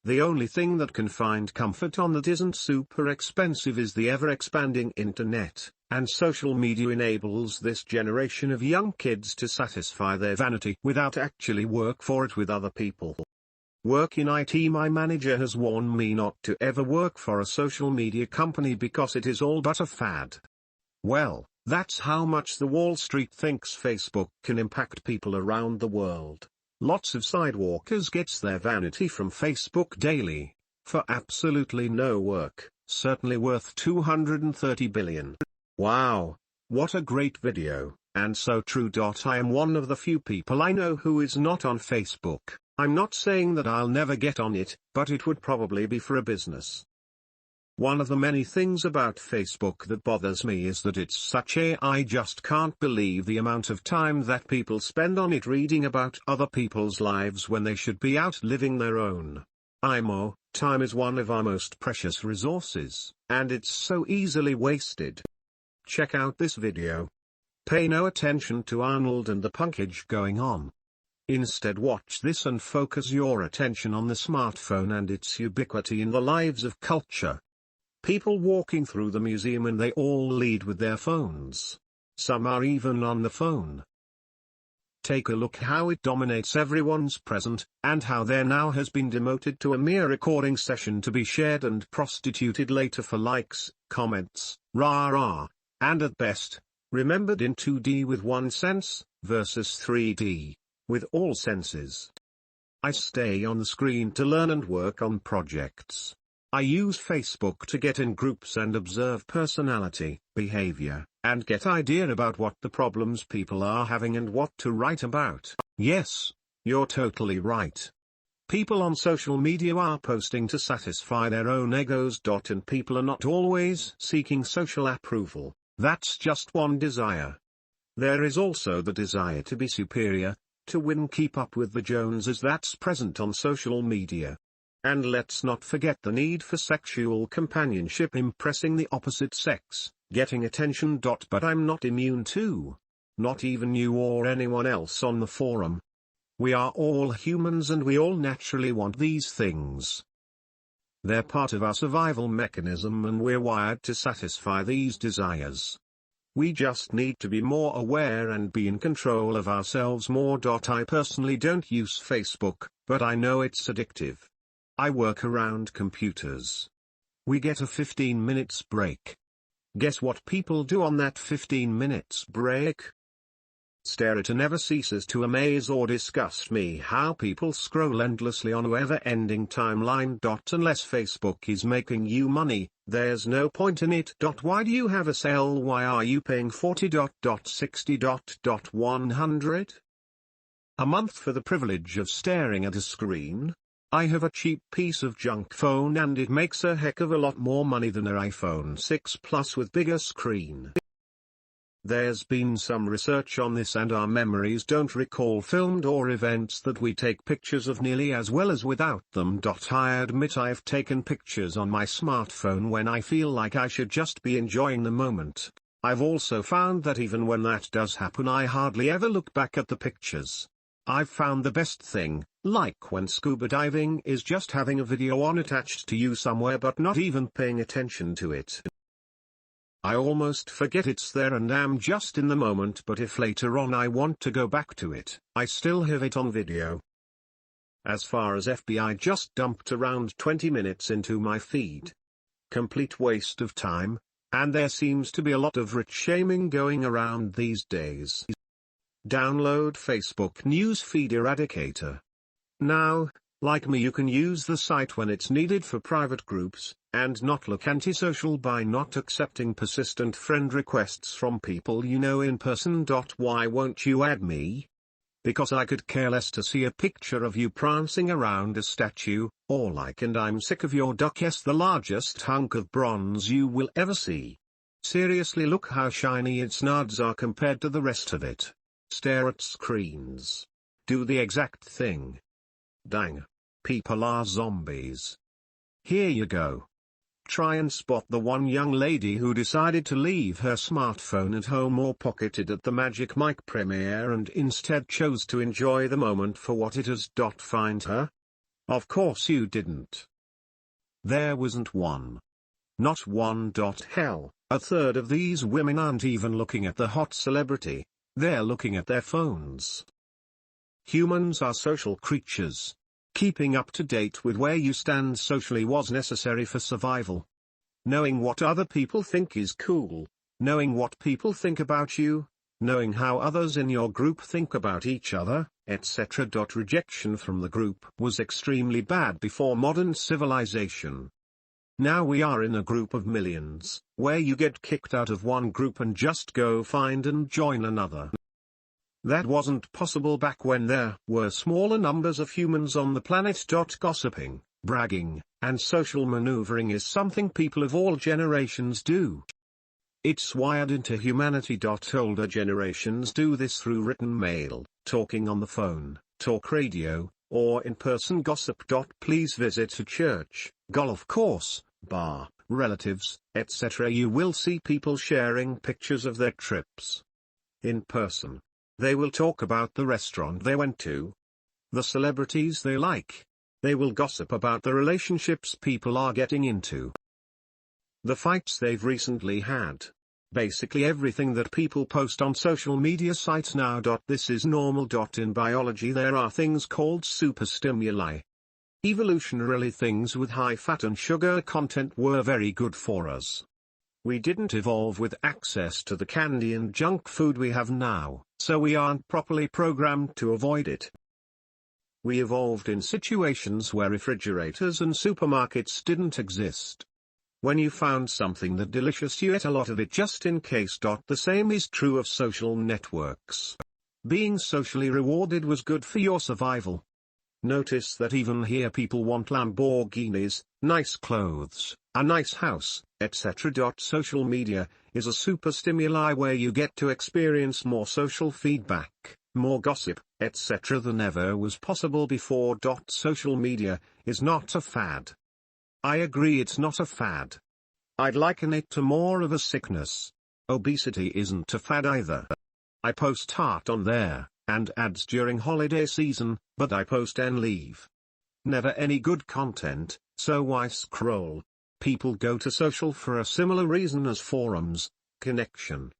S1: The only thing that can find comfort on that isn't super expensive is the ever-expanding internet, and social media enables this generation of young kids to satisfy their vanity without actually work for it with other people. Work in IT. My manager has warned me not to ever work for a social media company because it is all but a fad. Well, that's how much the Wall Street thinks Facebook can impact people around the world. Lots of sidewalkers gets their vanity from Facebook daily, for absolutely no work, certainly worth $230 billion. Wow, what a great video, and so true. I am one of the few people I know who is not on Facebook. I'm not saying that I'll never get on it, but it would probably be for a business. One of the many things about Facebook that bothers me is that it's such I just can't believe the amount of time that people spend on it reading about other people's lives when they should be out living their own. Time is one of our most precious resources, and it's so easily wasted. Check out this video. Pay no attention to Arnold and the punkage going on. Instead watch this and focus your attention on the smartphone and its ubiquity in the lives of culture. People walking through the museum and they all lead with their phones. Some are even on the phone. Take a look how it dominates everyone's present, and how there now has been demoted to a mere recording session to be shared and prostituted later for likes, comments, rah-rah, and at best, remembered in 2D with one sense, versus 3D, with all senses. I stay on the screen to learn and work on projects. I use Facebook to get in groups and observe personality, behavior, and get idea about what the problems people are having and what to write about. Yes, you're totally right. People on social media are posting to satisfy their own egos. And people are not always seeking social approval. That's just one desire. There is also the desire to be superior, to win, keep up with the Joneses that's present on social media. And let's not forget the need for sexual companionship, impressing the opposite sex, getting attention. But I'm not immune to. Not even you or anyone else on the forum. We are all humans and we all naturally want these things. They're part of our survival mechanism and we're wired to satisfy these desires. We just need to be more aware and be in control of ourselves more. I personally don't use Facebook, but I know it's addictive. I work around computers. We get a 15 minutes break. Guess what people do on that 15 minutes break? Stare at and never ceases to amaze or disgust me how people scroll endlessly on a ever-ending timeline. Unless Facebook is making you money, there's no point in it. Why do you have a sale? Why are you paying 40. 60. 100 a month for the privilege of staring at a screen? I have a cheap piece of junk phone and it makes a heck of a lot more money than an iPhone 6 Plus with bigger screen. There's been some research on this and our memories don't recall filmed or events that we take pictures of nearly as well as without them. I admit I've taken pictures on my smartphone when I feel like I should just be enjoying the moment. I've also found that even when that does happen, I hardly ever look back at the pictures. I've found the best thing, like when scuba diving, is just having a video on attached to you somewhere but not even paying attention to it. I almost forget it's there and am just in the moment, but if later on I want to go back to it, I still have it on video. As far as FBI, just dumped around 20 minutes into my feed. Complete waste of time, and there seems to be a lot of rich shaming going around these days. Download Facebook News Feed Eradicator. Now, like me, you can use the site when it's needed for private groups, and not look antisocial by not accepting persistent friend requests from people you know in person. Why won't you add me? Because I could care less to see a picture of you prancing around a statue, or like, and I'm sick of your yes, the largest hunk of bronze you will ever see. Seriously, look how shiny its nodes are compared to the rest of it. Stare at screens. Do the exact thing. Dang. People are zombies. Here you go. Try and spot the one young lady who decided to leave her smartphone at home or pocket it at the Magic Mike premiere and instead chose to enjoy the moment for what it is. Find her? Of course you didn't. There wasn't one. Not one. Hell, a third of these women aren't even looking at the hot celebrity, they're looking at their phones. Humans are social creatures. Keeping up to date with where you stand socially was necessary for survival. Knowing what other people think is cool, knowing what people think about you, knowing how others in your group think about each other, etc. Rejection from the group was extremely bad before modern civilization. Now we are in a group of millions, where you get kicked out of one group and just go find and join another. That wasn't possible back when there were smaller numbers of humans on the planet. Gossiping, bragging, and social maneuvering is something people of all generations do. It's wired into humanity. Older generations do this through written mail, talking on the phone, talk radio, or in-person gossip. Please visit a church, golf course, bar, relatives, etc. You will see people sharing pictures of their trips. In person, they will talk about the restaurant they went to, the celebrities they like. They will gossip about the relationships people are getting into, the fights they've recently had. Basically everything that people post on social media sites now. This is normal. In biology there are things called superstimuli. Evolutionarily, things with high fat and sugar content were very good for us. We didn't evolve with access to the candy and junk food we have now, so we aren't properly programmed to avoid it. We evolved in situations where refrigerators and supermarkets didn't exist. When you found something that delicious, you ate a lot of it just in case. The same is true of social networks. Being socially rewarded was good for your survival. Notice that even here people want Lamborghinis, nice clothes, a nice house, etc. Social media is a super stimuli where you get to experience more social feedback, more gossip, etc. than ever was possible before. Social media is not a fad. I agree, it's not a fad. I'd liken it to more of a sickness. Obesity isn't a fad either. I post art on there, and ads during holiday season, but I post and leave. Never any good content, so why scroll? People go to social for a similar reason as forums, connection.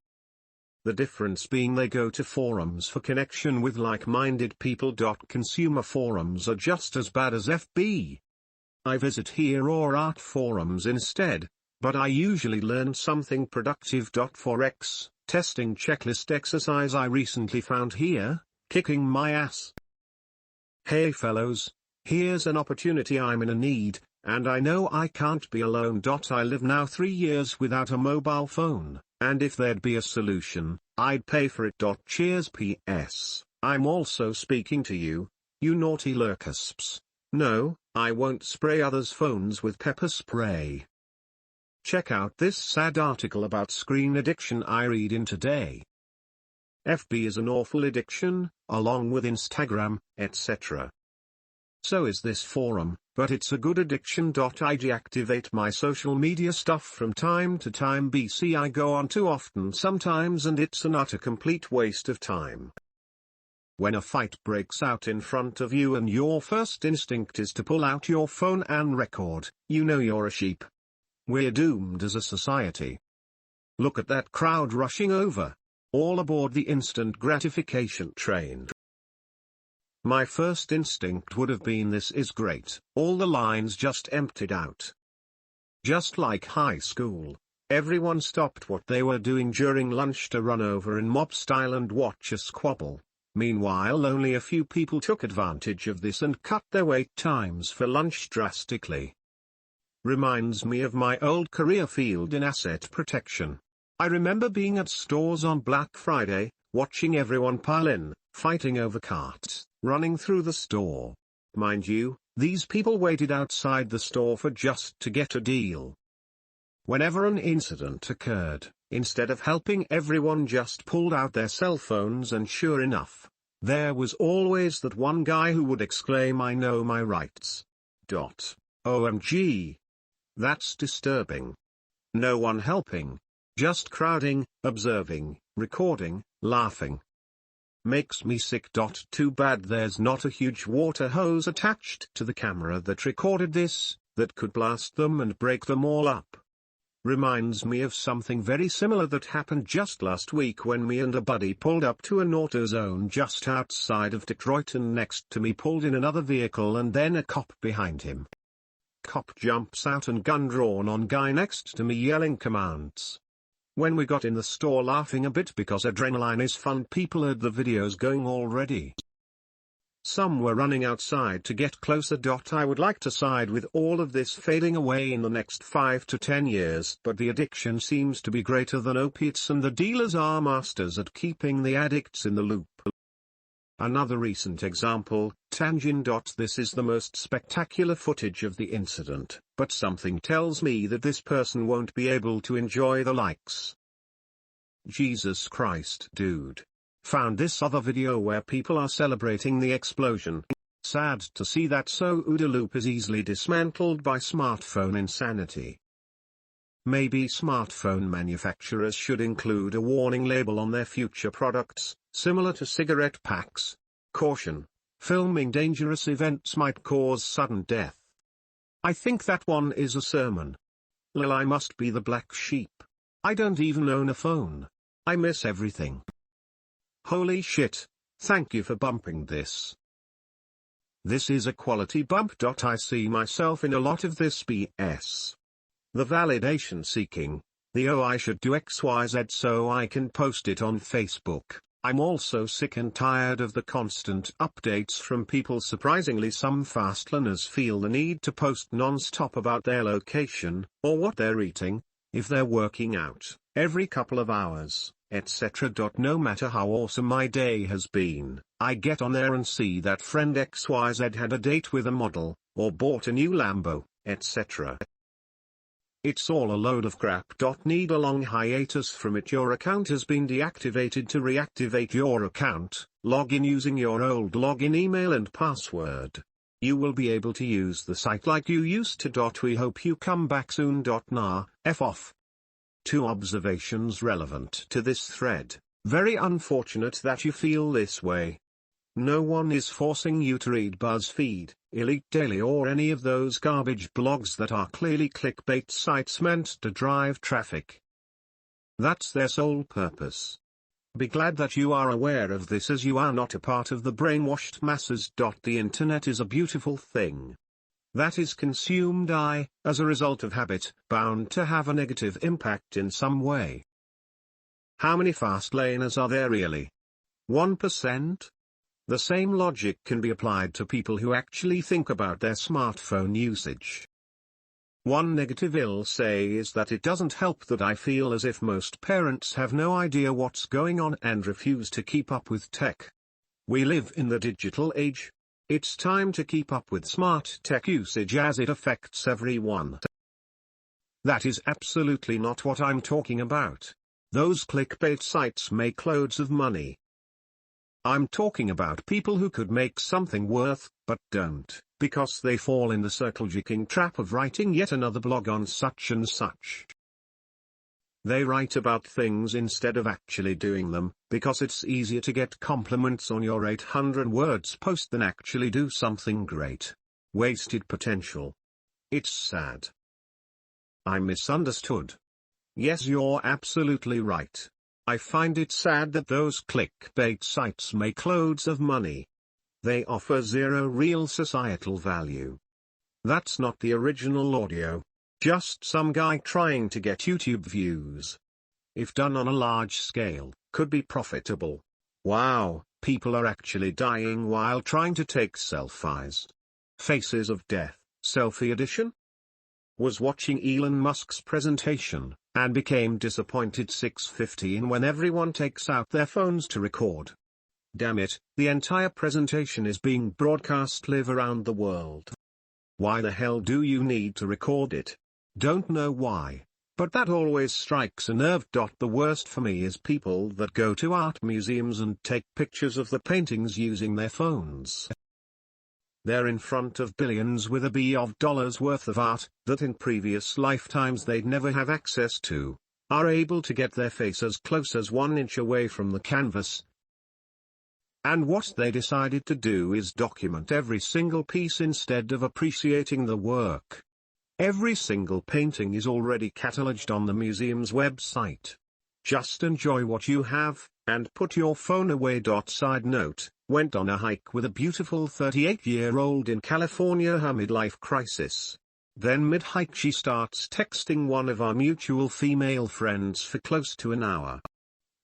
S1: The difference being they go to forums for connection with like-minded people. Consumer forums are just as bad as FB. I visit here or art forums instead, but I usually learn something productive. Forex, testing checklist exercise I recently found here, kicking my ass. Hey fellows, here's an opportunity I'm in a need, and I know I can't be alone. I live now 3 years without a mobile phone, and if there'd be a solution, I'd pay for it. Cheers. P.S. I'm also speaking to you, you naughty lurkasps. No, I won't spray others' phones with pepper spray. Check out this sad article about screen addiction I read in today. FB is an awful addiction, along with Instagram, etc. So is this forum, but but it's a good addiction. I deactivate my social media stuff from time to time. I go on too often sometimes, and it's an utter complete waste of time. When a fight breaks out in front of you and your first instinct is to pull out your phone and record, you know you're a sheep. We're doomed as a society. Look at that crowd rushing over. All aboard the instant gratification train. My first instinct would have been, this is great, all the lines just emptied out. Just like high school, everyone stopped what they were doing during lunch to run over in mob style and watch a squabble. Meanwhile, only a few people took advantage of this and cut their wait times for lunch drastically. Reminds me of my old career field in asset protection. I remember being at stores on Black Friday, watching everyone pile in, fighting over carts, running through the store. Mind you, these people waited outside the store for just to get a deal. Whenever an incident occurred, instead of helping, everyone just pulled out their cell phones, and sure enough, there was always that one guy who would exclaim, "I know my rights." OMG. That's disturbing. No one helping. Just crowding, observing, recording, laughing. Makes me sick. Too bad there's not a huge water hose attached to the camera that recorded this, that could blast them and break them all up. Reminds me of something very similar that happened just last week when me and a buddy pulled up to an AutoZone just outside of Detroit, and next to me pulled in another vehicle and then a cop behind him. Cop jumps out and gun drawn on guy next to me yelling commands. When we got in the store laughing a bit because adrenaline is fun, people had the videos going already. Some were running outside to get closer. I would like to side with all of this fading away in the next 5 to 10 years, but the addiction seems to be greater than opiates, and the dealers are masters at keeping the addicts in the loop. Another recent example, Tangent. This is the most spectacular footage of the incident, but something tells me that this person won't be able to enjoy the likes. Jesus Christ, dude. Found this other video where people are celebrating the explosion. Sad to see that so OODA loop is easily dismantled by smartphone insanity. Maybe smartphone manufacturers should include a warning label on their future products, similar to cigarette packs. Caution: filming dangerous events might cause sudden death. I think that one is a sermon. Lol, I must be the black sheep. I don't even own a phone. I miss everything. Holy shit, thank you for bumping this. This is a quality bump. I see myself in a lot of this BS. The validation seeking, the "oh I should do XYZ so I can post it on Facebook." I'm also sick and tired of the constant updates from people. Surprisingly, some fast learners feel the need to post non-stop about their location, or what they're eating, if they're working out, every couple of hours, etc. No matter how awesome my day has been, I get on there and see that friend XYZ had a date with a model, or bought a new Lambo, etc. It's all a load of crap. Need a long hiatus from it. Your account has been deactivated. To reactivate your account, log in using your old login email and password. You will be able to use the site like you used to. We hope you come back soon. Nah, F off. 2 observations relevant to this thread. Very unfortunate that you feel this way. No one is forcing you to read BuzzFeed, Elite Daily, or any of those garbage blogs that are clearly clickbait sites meant to drive traffic. That's their sole purpose. Be glad that you are aware of this, as you are not a part of the brainwashed masses. The internet is a beautiful thing that is consumed, as a result of habit, bound to have a negative impact in some way. How many fast laners are there really? 1%? The same logic can be applied to people who actually think about their smartphone usage. One negative I'll say is that it doesn't help that I feel as if most parents have no idea what's going on and refuse to keep up with tech. We live in the digital age. It's time to keep up with smart tech usage as it affects everyone. That is absolutely not what I'm talking about. Those clickbait sites make loads of money. I'm talking about people who could make something worth but don't, because they fall in the circle-jerking trap of writing yet another blog on such and such. They write about things instead of actually doing them, because it's easier to get compliments on your 800 words post than actually do something great. Wasted potential. It's sad. I misunderstood. Yes, you're absolutely right. I find it sad that those clickbait sites make loads of money. They offer zero real societal value. That's not the original audio. Just some guy trying to get YouTube views. If done on a large scale, could be profitable. Wow, people are actually dying while trying to take selfies. Faces of Death, Selfie Edition? Was watching Elon Musk's presentation, and became disappointed 6:15 when everyone takes out their phones to record. Damn it, the entire presentation is being broadcast live around the world. Why the hell do you need to record it? Don't know why, but that always strikes a nerve. The worst for me is people that go to art museums and take pictures of the paintings using their phones. They're in front of billions with a B of dollars worth of art, that in previous lifetimes they'd never have access to, are able to get their face as close as 1 inch away from the canvas. And what they decided to do is document every single piece instead of appreciating the work. Every single painting is already catalogued on the museum's website. Just enjoy what you have, and put your phone away. Side note, went on a hike with a beautiful 38-year-old in California. Her midlife crisis. Then mid-hike she starts texting one of our mutual female friends for close to an hour.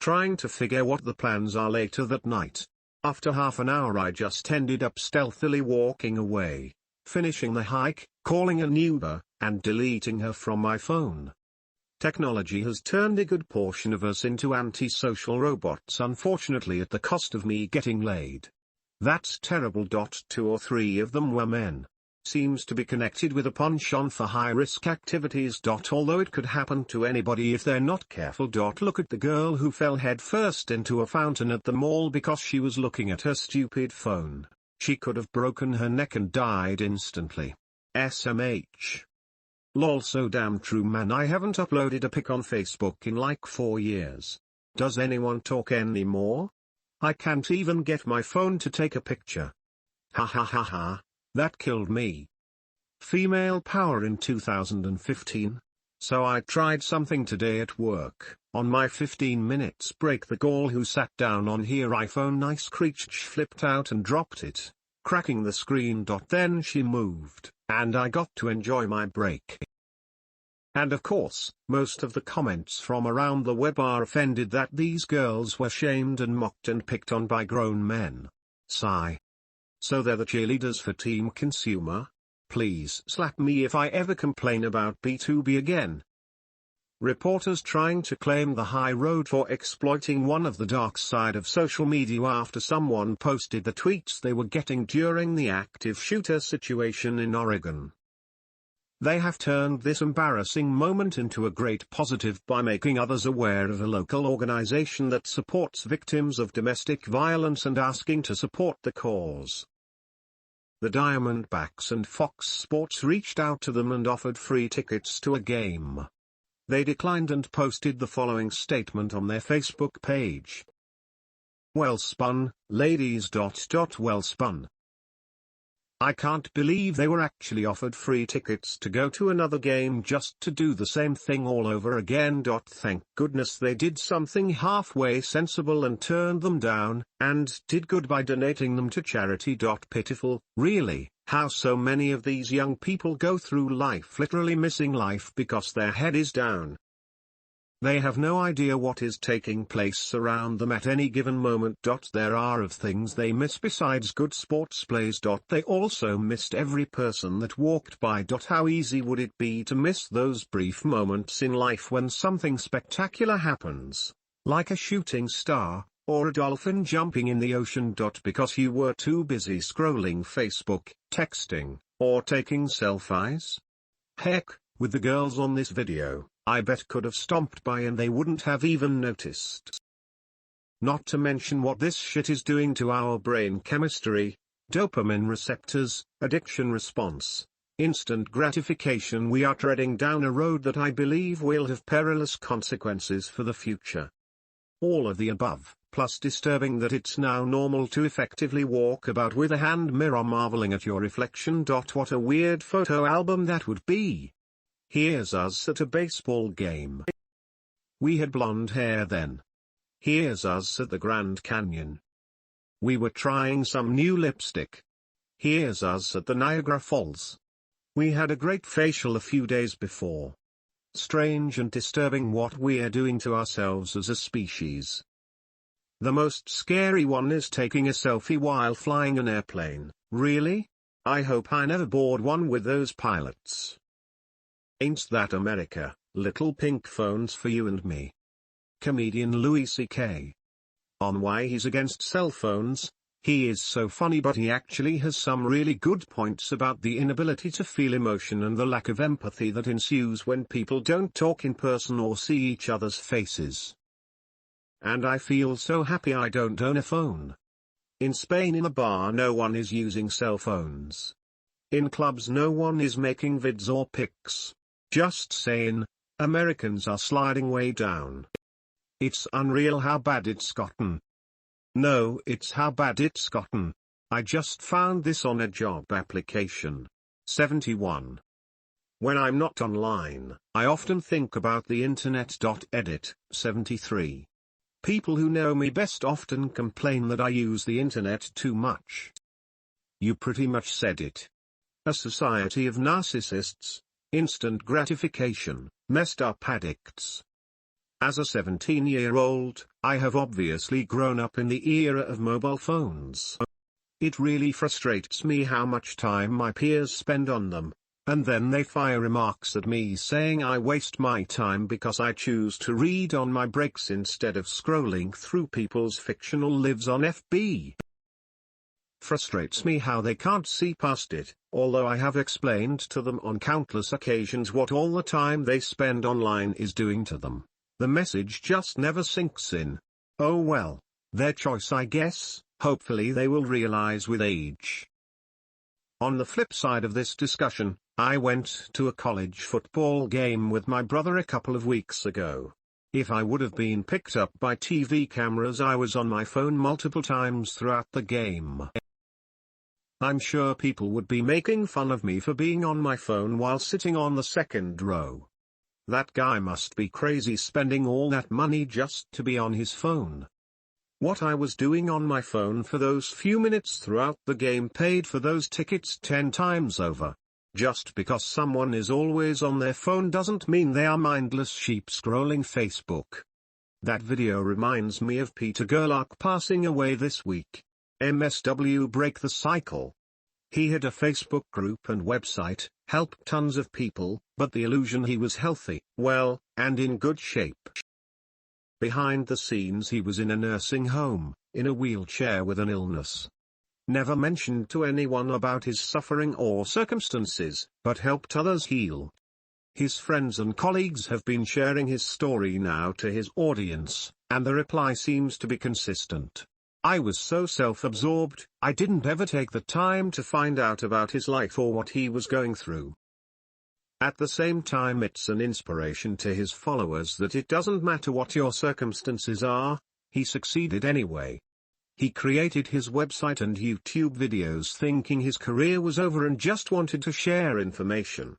S1: Trying to figure what the plans are later that night. After half an hour I just ended up stealthily walking away, finishing the hike, calling an Uber, and deleting her from my phone. Technology has turned a good portion of us into antisocial robots, unfortunately at the cost of me getting laid. That's terrible. 2 or 3 of them were men. Seems to be connected with a penchant for high-risk activities. Although it could happen to anybody if they're not careful. Look at the girl who fell headfirst into a fountain at the mall because she was looking at her stupid phone. She could have broken her neck and died instantly. SMH. Lol, so damn true, man. I haven't uploaded a pic on Facebook in like 4 years. Does anyone talk anymore? I can't even get my phone to take a picture. Ha ha ha ha, that killed me. Female power in 2015. So I tried something today at work. On my 15 minutes break, the girl who sat down on her iPhone nice screeched, flipped out and dropped it, cracking the screen. Then she moved, and I got to enjoy my break. And of course, most of the comments from around the web are offended that these girls were shamed and mocked and picked on by grown men. Sigh. So they're the cheerleaders for Team Consumer? Please slap me if I ever complain about B2B again. Reporters trying to claim the high road for exploiting one of the dark side of social media after someone posted the tweets they were getting during the active shooter situation in Oregon. They have turned this embarrassing moment into a great positive by making others aware of a local organization that supports victims of domestic violence and asking to support the cause. The Diamondbacks and Fox Sports reached out to them and offered free tickets to a game. They declined and posted the following statement on their Facebook page. Well spun, ladies. Well spun. I can't believe they were actually offered free tickets to go to another game just to do the same thing all over again. Thank goodness they did something halfway sensible and turned them down, and did good by donating them to charity. Pitiful, really, how so many of these young people go through life literally missing life because their head is down. They have no idea what is taking place around them at any given moment. There are of things they miss besides good sports plays. They also missed every person that walked by. How easy would it be to miss those brief moments in life when something spectacular happens, like a shooting star, or a dolphin jumping in the ocean. Because you were too busy scrolling Facebook, texting, or taking selfies? Heck, with the girls on this video, I bet could have stomped by and they wouldn't have even noticed. Not to mention what this shit is doing to our brain chemistry. dopamine receptors, addiction response, instant gratification. We are treading down a road that I believe will have perilous consequences for the future. All of the above, plus disturbing that it's now normal to effectively walk about with a hand mirror marveling at your reflection. What a weird photo album that would be. Here's us at a baseball game. We had blonde hair then. Here's us at the Grand Canyon. We were trying some new lipstick. Here's us at the Niagara Falls. We had a great facial a few days before. Strange and disturbing what we're doing to ourselves as a species. The most scary one is taking a selfie while flying an airplane. Really? I hope I never board one with those pilots. Ain't that America? Little pink phones for you and me. Comedian Louis C.K. On why he's against cell phones. He is so funny, but he actually has some really good points about the inability to feel emotion and the lack of empathy that ensues when people don't talk in person or see each other's faces. And I feel so happy I don't own a phone. In Spain in a bar no one is using cell phones. In clubs no one is making vids or pics. Just saying, Americans are sliding way down. It's unreal how bad it's gotten. No, it's how bad it's gotten. I just found this on a job application. 71. When I'm not online, I often think about the internet. Edit. 73. People who know me best often complain that I use the internet too much. You pretty much said it. A society of narcissists, instant gratification, messed up addicts. As a 17-year-old, I have obviously grown up in the era of mobile phones. It really frustrates me how much time my peers spend on them, and then they fire remarks at me saying I waste my time because I choose to read on my breaks instead of scrolling through people's fictional lives on FB. Frustrates me how they can't see past it, although I have explained to them on countless occasions what all the time they spend online is doing to them. The message just never sinks in. Oh well, their choice I guess. Hopefully they will realize with age. On the flip side of this discussion, I went to a college football game with my brother a couple of weeks ago. If I would have been picked up by TV cameras, I was on my phone multiple times throughout the game. I'm sure people would be making fun of me for being on my phone while sitting on the second row. That guy must be crazy spending all that money just to be on his phone. What I was doing on my phone for those few minutes throughout the game paid for those tickets 10 times over. Just because someone is always on their phone doesn't mean they are mindless sheep scrolling Facebook. That video reminds me of Peter Gerlach passing away this week. MSW break the cycle. He had a Facebook group and website, helped tons of people, but the illusion he was healthy, well, and in good shape. Behind the scenes he was in a nursing home, in a wheelchair with an illness. Never mentioned to anyone about his suffering or circumstances, but helped others heal. His friends and colleagues have been sharing his story now to his audience, and the reply seems to be consistent. I was so self-absorbed, I didn't ever take the time to find out about his life or what he was going through. At the same time, it's an inspiration to his followers that it doesn't matter what your circumstances are, he succeeded anyway. He created his website and YouTube videos thinking his career was over and just wanted to share information.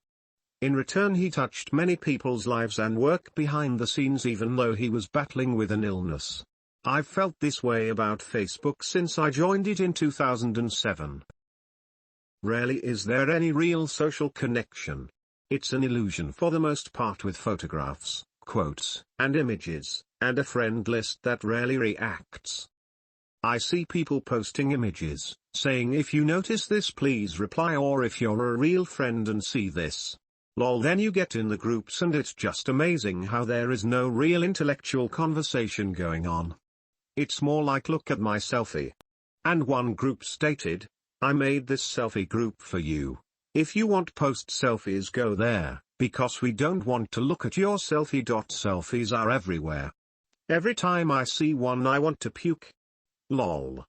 S1: In return, he touched many people's lives and worked behind the scenes even though he was battling with an illness. I've felt this way about Facebook since I joined it in 2007. Rarely is there any real social connection. It's an illusion for the most part, with photographs, quotes, and images, and a friend list that rarely reacts. I see people posting images, saying if you notice this please reply, or if you're a real friend and see this. Lol, then you get in the groups and it's just amazing how there is no real intellectual conversation going on. It's more like look at my selfie. And one group stated, I made this selfie group for you. If you want post selfies go there, because we don't want to look at your selfie. Selfies are everywhere. Every time I see one I want to puke. Lol.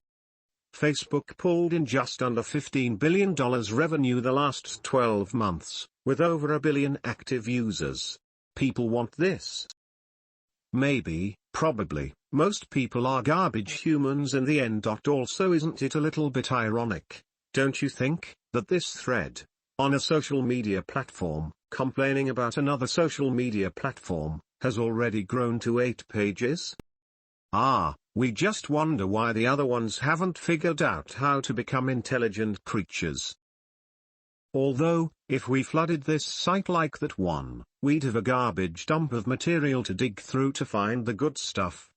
S1: Facebook pulled in just under $15 billion revenue the last 12 months, with over a billion active users. People want this. Maybe, probably, most people are garbage humans in the end. Also, isn't it a little bit ironic, don't you think, that this thread, on a social media platform, complaining about another social media platform, has already grown to 8 pages? We just wonder why the other ones haven't figured out how to become intelligent creatures. Although, if we flooded this site like that one, we'd have a garbage dump of material to dig through to find the good stuff.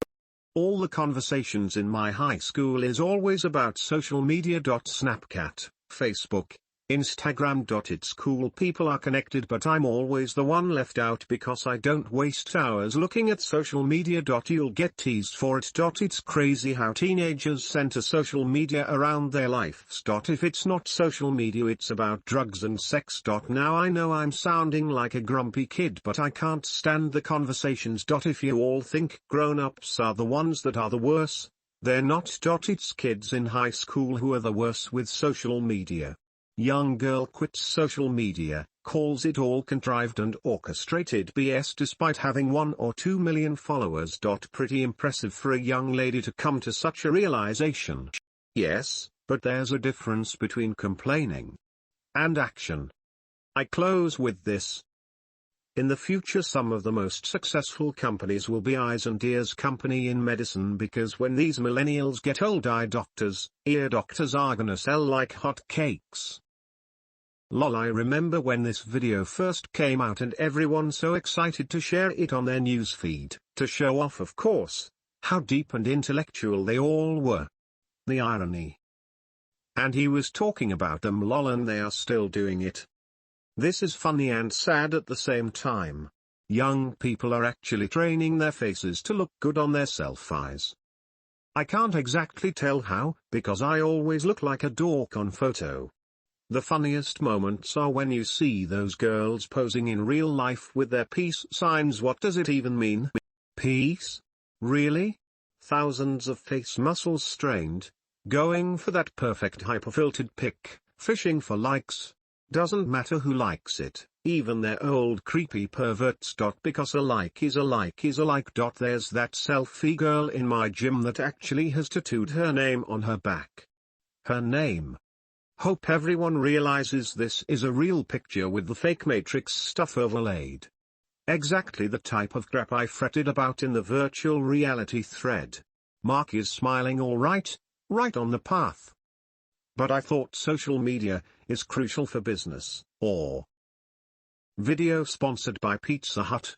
S1: All the conversations in my high school is always about social media. Snapchat, Facebook, Instagram. It's cool people are connected, but I'm always the one left out because I don't waste hours looking at social media. You'll get teased for it. It's crazy how teenagers center social media around their lives. If it's not social media, it's about drugs and sex. Now I know I'm sounding like a grumpy kid, but I can't stand the conversations. If you all think grown-ups are the ones that are the worst, they're not. It's kids in high school who are the worst with social media. Young girl quits social media, calls it all contrived and orchestrated BS despite having 1 or 2 million followers. Pretty impressive for a young lady to come to such a realization. Yes, but there's a difference between complaining and action. I close with this. In the future, some of the most successful companies will be eyes and ears company in medicine, because when these millennials get old, ear doctors are gonna sell like hotcakes. Lol, I remember when this video first came out and everyone so excited to share it on their newsfeed, to show off, of course, how deep and intellectual they all were. The irony. And he was talking about them, lol, and they are still doing it. This is funny and sad at the same time. Young people are actually training their faces to look good on their selfies. I can't exactly tell how, because I always look like a dork on photo. The funniest moments are when you see those girls posing in real life with their peace signs. What does it even mean? Peace? Really? Thousands of face muscles strained, going for that perfect hyperfiltered pic, fishing for likes. Doesn't matter who likes it, even their old creepy perverts. Because a like is a like is a like. There's that selfie girl in my gym that actually has tattooed her name on her back. Her name. Hope everyone realizes this is a real picture with the fake Matrix stuff overlaid. Exactly the type of crap I fretted about in the virtual reality thread. Mark is smiling all right, right on the path. But I thought social media is crucial for business, or... Video sponsored by Pizza Hut.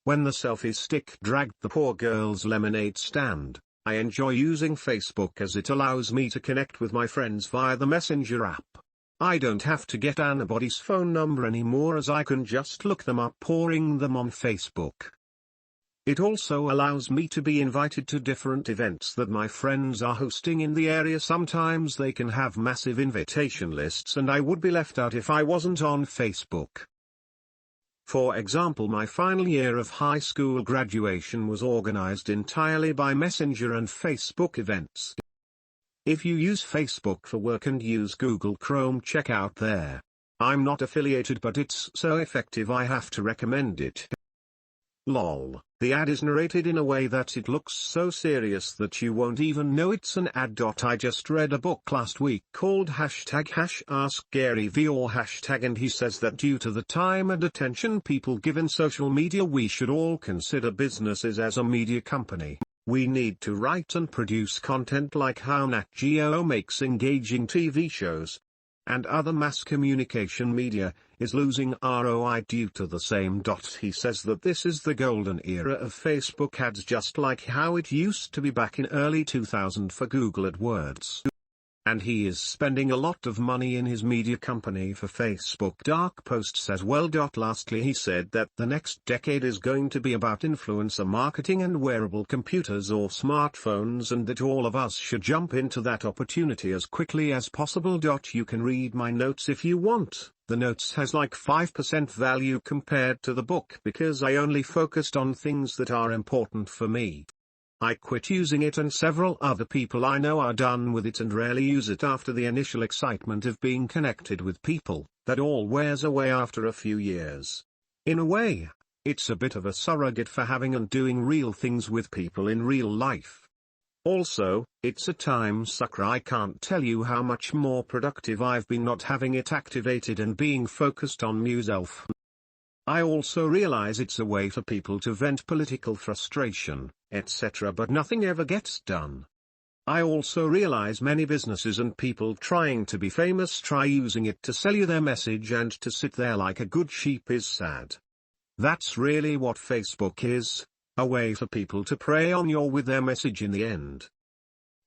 S1: When the selfie stick dragged the poor girl's lemonade stand, I enjoy using Facebook as it allows me to connect with my friends via the Messenger app. I don't have to get anybody's phone number anymore, as I can just look them up or ring them on Facebook. It also allows me to be invited to different events that my friends are hosting in the area. Sometimes they can have massive invitation lists and I would be left out if I wasn't on Facebook. For example, my final year of high school graduation was organized entirely by Messenger and Facebook events. If you use Facebook for work and use Google Chrome, check out there. I'm not affiliated, but it's so effective I have to recommend it. Lol, the ad is narrated in a way that it looks so serious that you won't even know it's an ad. I just read a book last week called #AskGaryVee or hashtag, and he says that due to the time and attention people give in social media, we should all consider businesses as a media company. We need to write and produce content like how Nat Geo makes engaging TV shows. And other mass communication media is losing ROI due to the same. He says that this is the golden era of Facebook ads, just like how it used to be back in early 2000 for Google AdWords. And he is spending a lot of money in his media company for Facebook. Dark Post says well. Lastly, he said that the next decade is going to be about influencer marketing and wearable computers or smartphones, and that all of us should jump into that opportunity as quickly as possible. You can read my notes if you want. The notes has like 5% value compared to the book because I only focused on things that are important for me. I quit using it and several other people I know are done with it and rarely use it after the initial excitement of being connected with people. That all wears away after a few years. In a way, it's a bit of a surrogate for having and doing real things with people in real life. Also, it's a time sucker. I can't tell you how much more productive I've been not having it activated and being focused on myself. I also realize it's a way for people to vent political frustration, etc., but nothing ever gets done. I also realize many businesses and people trying to be famous try using it to sell you their message, and to sit there like a good sheep is sad. That's really what Facebook is, a way for people to prey on you with their message in the end.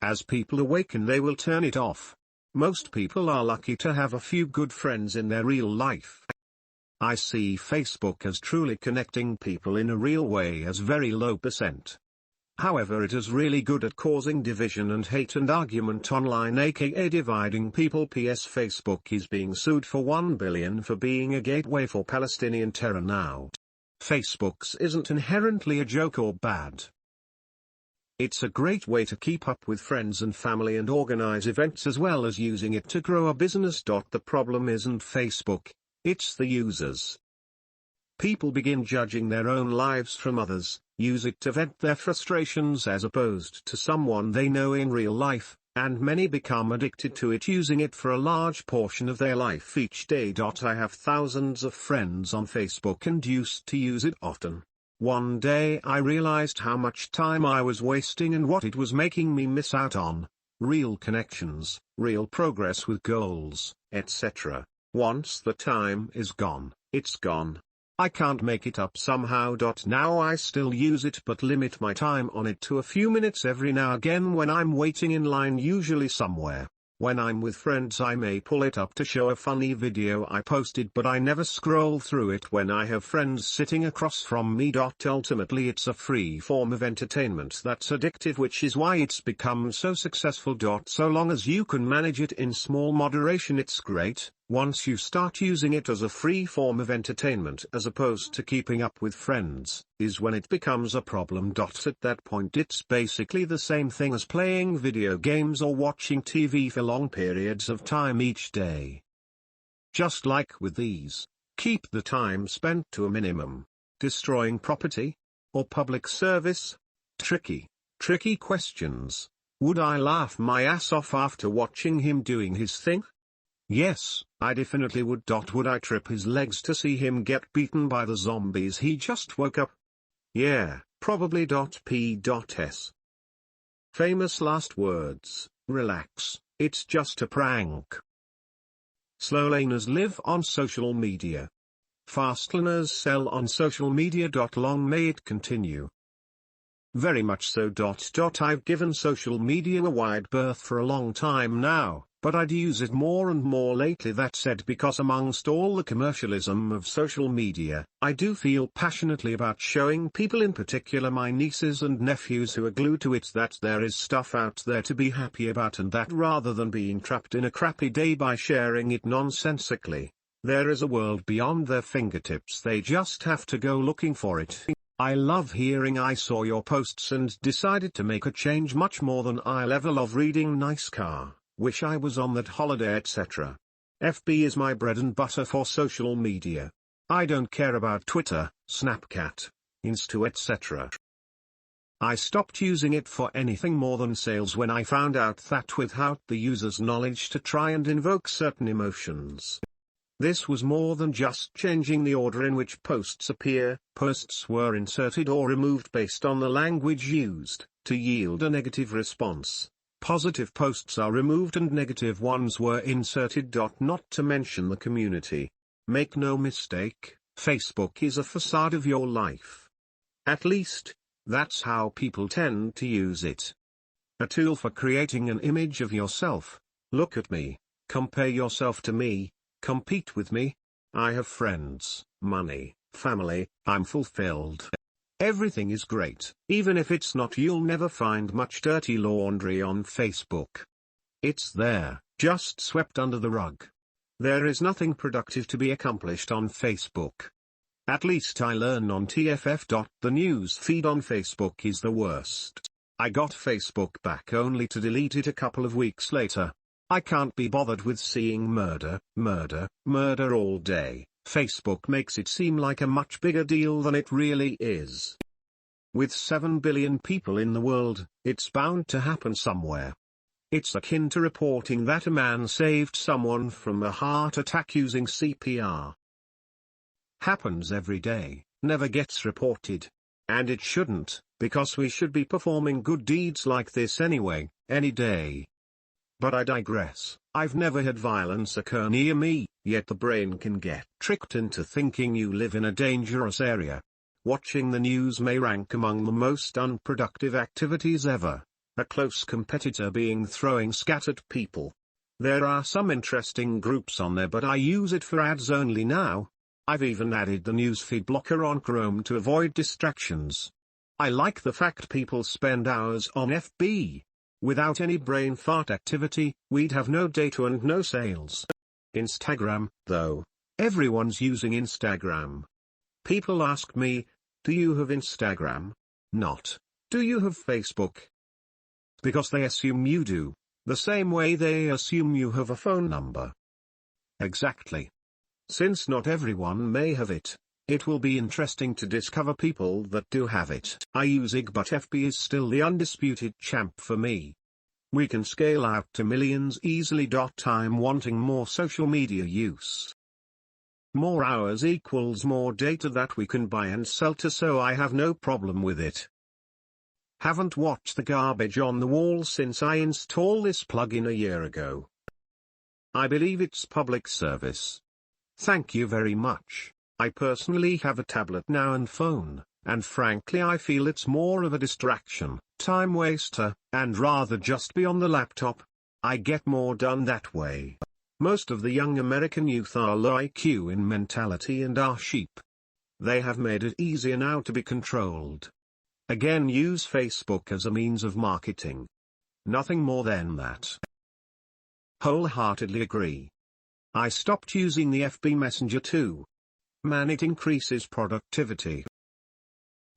S1: As people awaken, they will turn it off. Most people are lucky to have a few good friends in their real life. I see Facebook as truly connecting people in a real way as very low %. However, it is really good at causing division and hate and argument online, aka dividing people. PS Facebook is being sued for $1 billion for being a gateway for Palestinian terror now. Facebook's isn't inherently a joke or bad. It's a great way to keep up with friends and family and organize events, as well as using it to grow a business. The problem isn't Facebook, it's the users. People begin judging their own lives from others, use it to vent their frustrations as opposed to someone they know in real life, and many become addicted to it, using it for a large portion of their life each day. I have thousands of friends on Facebook and used to use it often. One day I realized how much time I was wasting and what it was making me miss out on. Real connections, real progress with goals, etc. Once the time is gone, it's gone. I can't make it up somehow. Now I still use it, but limit my time on it to a few minutes every now again when I'm waiting in line, usually somewhere. When I'm with friends I may pull it up to show a funny video I posted, but I never scroll through it when I have friends sitting across from me. Ultimately it's a free form of entertainment that's addictive, which is why it's become so successful. So long as you can manage it in small moderation, it's great. Once you start using it as a free form of entertainment as opposed to keeping up with friends, is when it becomes a problem. At that point it's basically the same thing as playing video games or watching TV for long periods of time each day. Just like with these, keep the time spent to a minimum. Destroying property? Or public service? Tricky questions. Would I laugh my ass off after watching him doing his thing? Yes, I definitely would. Would I trip his legs to see him get beaten by the zombies he just woke up? Yeah, probably. P.S. Famous last words: relax, it's just a prank. Slow laners live on social media. Fast laners sell on social media. Long may it continue. Very much so. I've given social media a wide berth for a long time now, but I'd use it more and more lately. That said, because amongst all the commercialism of social media, I do feel passionately about showing people, in particular my nieces and nephews who are glued to it, that there is stuff out there to be happy about, and that rather than being trapped in a crappy day by sharing it nonsensically, there is a world beyond their fingertips. They just have to go looking for it. I love hearing I saw your posts and decided to make a change. Much more than I level of reading nice car, wish I was on that holiday, etc. FB is my bread and butter for social media. I don't care about Twitter, Snapchat, Insta, etc. I stopped using it for anything more than sales when I found out that without the user's knowledge to try and invoke certain emotions. This was more than just changing the order in which posts appear. Posts were inserted or removed based on the language used, to yield a negative response. Positive posts are removed and negative ones were inserted. Not to mention the community. Make no mistake, Facebook is a facade of your life. At least, that's how people tend to use it. A tool for creating an image of yourself. Look at me, compare yourself to me, compete with me. I have friends, money, family, I'm fulfilled. Everything is great. Even if it's not, you'll never find much dirty laundry on Facebook. It's there, just swept under the rug. There is nothing productive to be accomplished on Facebook. At least I learn on TFF. The news feed on Facebook is the worst. I got Facebook back only to delete it a couple of weeks later. I can't be bothered with seeing murder, murder, murder all day. Facebook makes it seem like a much bigger deal than it really is. With 7 billion people in the world, it's bound to happen somewhere. It's akin to reporting that a man saved someone from a heart attack using CPR. Happens every day, never gets reported. And it shouldn't, because we should be performing good deeds like this anyway, any day. But I digress. I've never had violence occur near me, yet the brain can get tricked into thinking you live in a dangerous area. Watching the news may rank among the most unproductive activities ever, a close competitor being throwing scat at people. There are some interesting groups on there, but I use it for ads only now. I've even added the newsfeed blocker on Chrome to avoid distractions. I like the fact people spend hours on FB. Without any brain fart activity, we'd have no data and no sales. Instagram, though. Everyone's using Instagram. People ask me, do you have Instagram? Not, do you have Facebook? Because they assume you do, the same way they assume you have a phone number. Exactly. Since not everyone may have it, it will be interesting to discover people that do have it. I use IG, but FB is still the undisputed champ for me. We can scale out to millions easily. I'm wanting more social media use. More hours equals more data that we can buy and sell to, so I have no problem with it. Haven't watched the garbage on the wall since I installed this plugin a year ago. I believe it's public service. Thank you very much. I personally have a tablet now and phone, and frankly I feel it's more of a distraction, time waster, and rather just be on the laptop. I get more done that way. Most of the young American youth are low IQ in mentality and are sheep. They have made it easier now to be controlled. Again, use Facebook as a means of marketing. Nothing more than that. Wholeheartedly agree. I stopped using the FB Messenger too. Man, it increases productivity.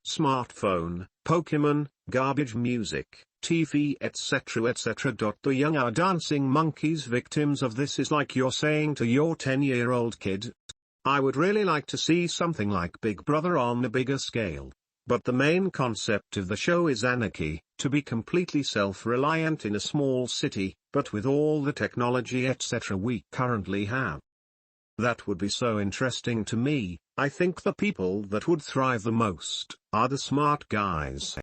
S1: Smartphone, Pokemon, garbage music, TV, etc. etc. The young are dancing monkeys. Victims of this is like you're saying to your 10-year-old kid. I would really like to see something like Big Brother on a bigger scale. But the main concept of the show is anarchy, to be completely self-reliant in a small city, but with all the technology etc. we currently have. That would be so interesting to me. I think the people that would thrive the most are the smart guys.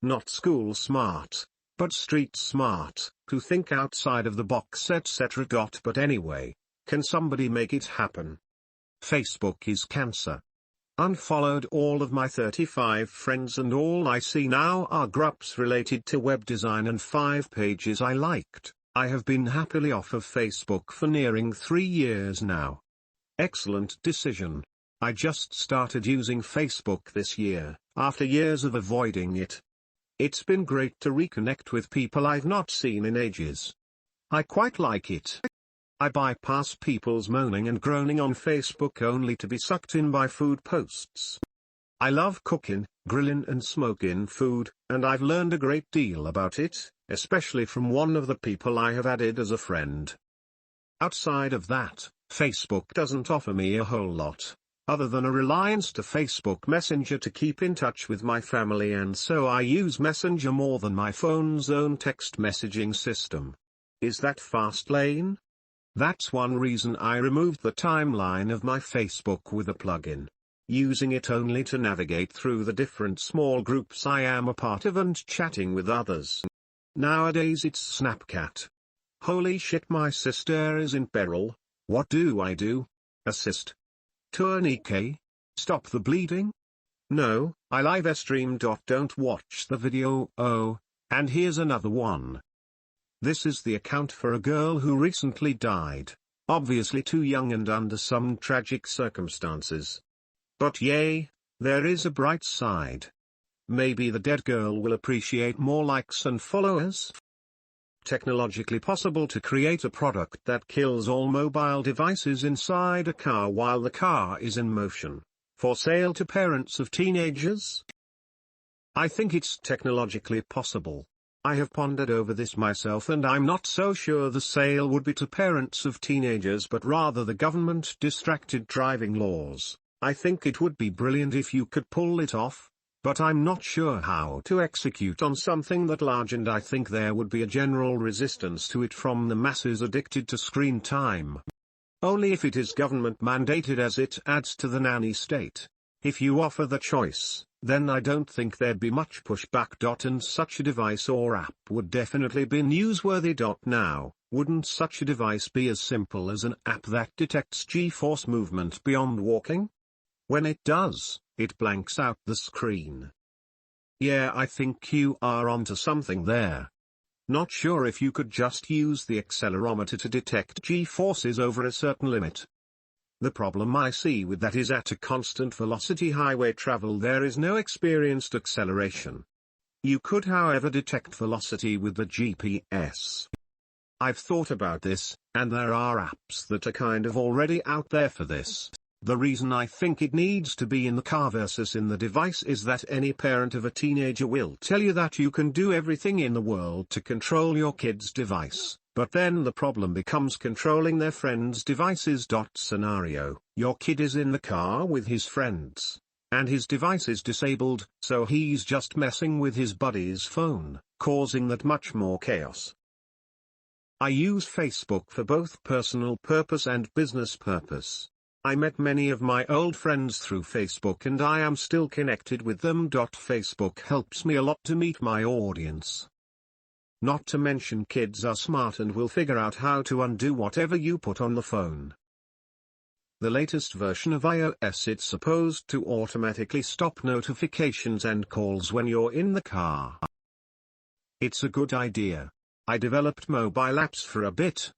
S1: Not school smart, but street smart, who think outside of the box etc. But anyway, can somebody make it happen? Facebook is cancer. Unfollowed all of my 35 friends and all I see now are groups related to web design and 5 pages I liked. I have been happily off of Facebook for nearing 3 years now. Excellent decision. I just started using Facebook this year, after years of avoiding it. It's been great to reconnect with people I've not seen in ages. I quite like it. I bypass people's moaning and groaning on Facebook only to be sucked in by food posts. I love cooking, grilling and smoking food, and I've learned a great deal about it, especially from one of the people I have added as a friend. Outside of that, Facebook doesn't offer me a whole lot, other than a reliance to Facebook Messenger to keep in touch with my family, and so I use Messenger more than my phone's own text messaging system. Is that fast lane? That's one reason I removed the timeline of my Facebook with a plugin. Using it only to navigate through the different small groups I am a part of and chatting with others. Nowadays it's Snapchat. Holy shit, my sister is in peril. What do I do? Assist. Tourniquet? Stop the bleeding? No, I live stream. Don't watch the video. Oh, and here's another one. This is the account for a girl who recently died, obviously too young and under some tragic circumstances. But yay, there is a bright side. Maybe the dead girl will appreciate more likes and followers. Technologically possible to create a product that kills all mobile devices inside a car while the car is in motion. For sale to parents of teenagers. I think it's technologically possible. I have pondered over this myself, and I'm not so sure the sale would be to parents of teenagers but rather the government distracted driving laws. I think it would be brilliant if you could pull it off, but I'm not sure how to execute on something that large, and I think there would be a general resistance to it from the masses addicted to screen time. Only if it is government mandated, as it adds to the nanny state. If you offer the choice, then I don't think there'd be much pushback. And such a device or app would definitely be newsworthy. Now, wouldn't such a device be as simple as an app that detects G-force movement beyond walking? When it does, it blanks out the screen. Yeah, I think you are onto something there. Not sure if you could just use the accelerometer to detect G-forces over a certain limit. The problem I see with that is at a constant velocity highway travel there is no experienced acceleration. You could however detect velocity with the GPS. I've thought about this, and there are apps that are kind of already out there for this. The reason I think it needs to be in the car versus in the device is that any parent of a teenager will tell you that you can do everything in the world to control your kid's device, but then the problem becomes controlling their friends' devices. Scenario: your kid is in the car with his friends, and his device is disabled, so he's just messing with his buddy's phone, causing that much more chaos. I use Facebook for both personal purpose and business purpose. I met many of my old friends through Facebook and I am still connected with them. Facebook helps me a lot to meet my audience. Not to mention kids are smart and will figure out how to undo whatever you put on the phone. The latest version of iOS, it's supposed to automatically stop notifications and calls when you're in the car. It's a good idea. I developed mobile apps for a bit.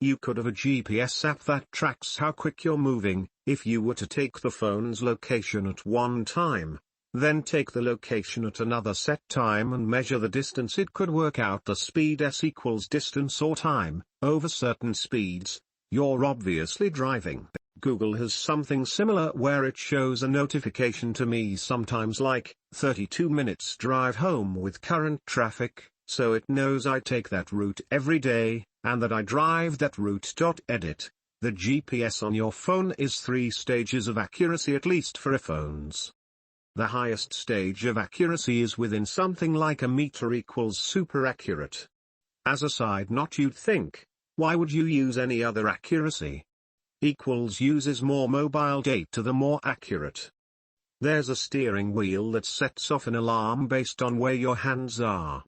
S1: You could have a GPS app that tracks how quick you're moving. If you were to take the phone's location at one time, then take the location at another set time and measure the distance, it could work out the speed S equals distance or time. Over certain speeds, you're obviously driving. Google has something similar where it shows a notification to me sometimes like 32 minutes drive home with current traffic, so it knows I take that route every day, and that I drive that route. Edit. The GPS on your phone is 3 stages of accuracy, at least for iPhones. The highest stage of accuracy is within something like a meter equals super accurate. As a side note, you'd think, why would you use any other accuracy? Equals uses more mobile data the more accurate. There's a steering wheel that sets off an alarm based on where your hands are.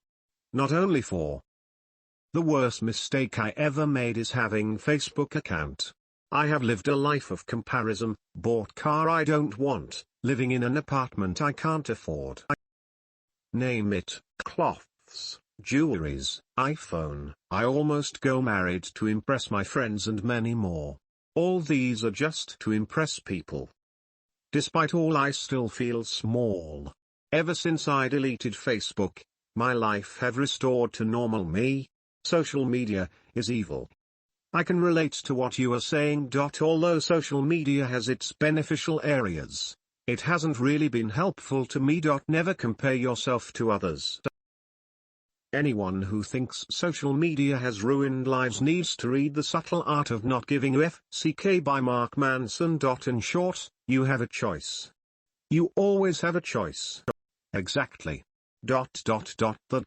S1: Not only for the worst mistake I ever made is having Facebook account. I have lived a life of comparison, bought car I don't want, living in an apartment I can't afford. Name it, cloths, jewelries, iPhone. I almost go married to impress my friends and many more. All these are just to impress people. Despite all, I still feel small. Ever since I deleted Facebook, my life have restored to normal me. Social media is evil. I can relate to what you are saying. Although social media has its beneficial areas, it hasn't really been helpful to me. Never compare yourself to others. Anyone who thinks social media has ruined lives needs to read The Subtle Art of Not Giving a F. by Mark Manson. In short, you have a choice. You always have a choice. Exactly. That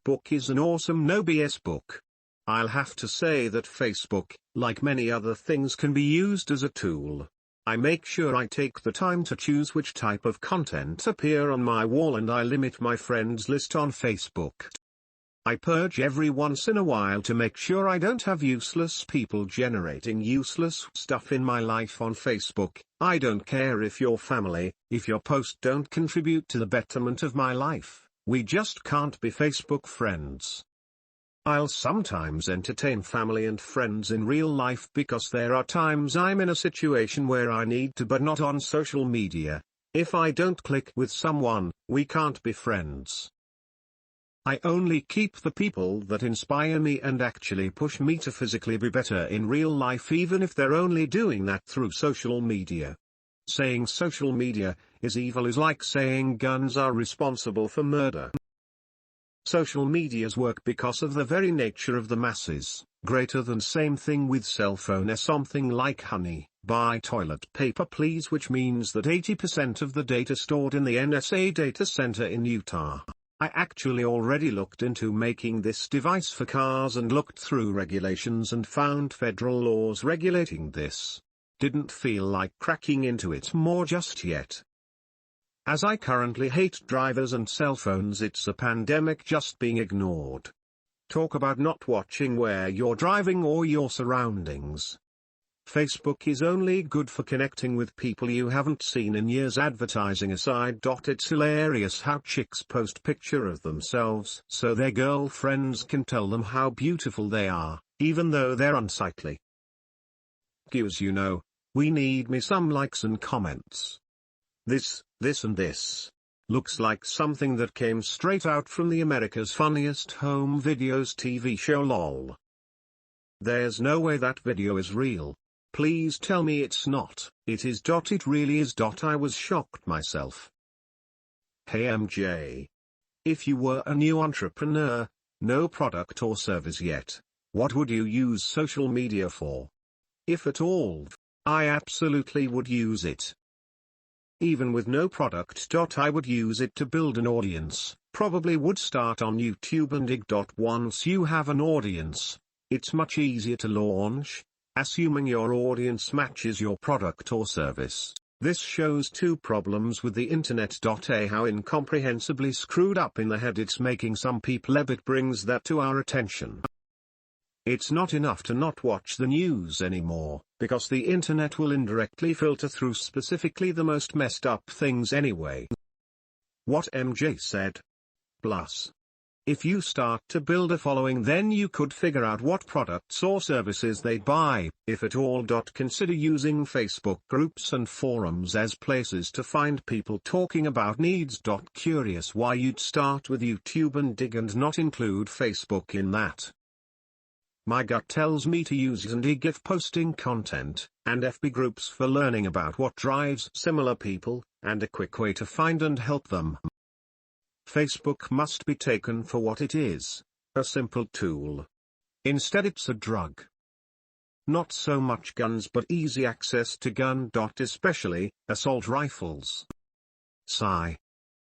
S1: book is an awesome no BS book. I'll have to say that Facebook, like many other things, can be used as a tool. I make sure I take the time to choose which type of content appear on my wall, and I limit my friends list on Facebook. I purge every once in a while to make sure I don't have useless people generating useless stuff in my life on Facebook. I don't care if your family, if your post don't contribute to the betterment of my life, we just can't be Facebook friends. I'll sometimes entertain family and friends in real life because there are times I'm in a situation where I need to, but not on social media. If I don't click with someone, we can't be friends. I only keep the people that inspire me and actually push me to physically be better in real life, even if they're only doing that through social media. Saying social media is evil is like saying guns are responsible for murder. Social medias work because of the very nature of the masses, greater than same thing with cell phone. Something like honey, buy toilet paper please, which means that 80% of the data stored in the NSA data center in Utah. I actually already looked into making this device for cars and looked through regulations and found federal laws regulating this. Didn't feel like cracking into it more just yet. As I currently hate drivers and cell phones, it's a pandemic just being ignored. Talk about not watching where you're driving or your surroundings. Facebook is only good for connecting with people you haven't seen in years. Advertising aside, it's hilarious how chicks post picture of themselves so their girlfriends can tell them how beautiful they are, even though they're unsightly. As you know, we need me some likes and comments. This and this. Looks like something that came straight out from the America's Funniest Home Videos TV show lol. There's no way that video is real. Please tell me it's not. It is. It really is. I was shocked myself. Hey MJ. If you were a new entrepreneur, no product or service yet, what would you use social media for? If at all. I absolutely would use it. Even with no product. I would use it to build an audience, probably would start on YouTube and dig. Once you have an audience, it's much easier to launch, assuming your audience matches your product or service. This shows two problems with the internet. A, how incomprehensibly screwed up in the head it's making some people. It brings that to our attention. It's not enough to not watch the news anymore, because the internet will indirectly filter through specifically the most messed up things anyway. What MJ said. Plus, if you start to build a following, then you could figure out what products or services they buy, if at all. Consider using Facebook groups and forums as places to find people talking about needs. Curious why you'd start with YouTube and dig and not include Facebook in that. My gut tells me to use and dig if posting content, and FB groups for learning about what drives similar people, and a quick way to find and help them. Facebook must be taken for what it is, a simple tool. Instead it's a drug. Not so much guns but easy access to gun. Especially, assault rifles. Sigh.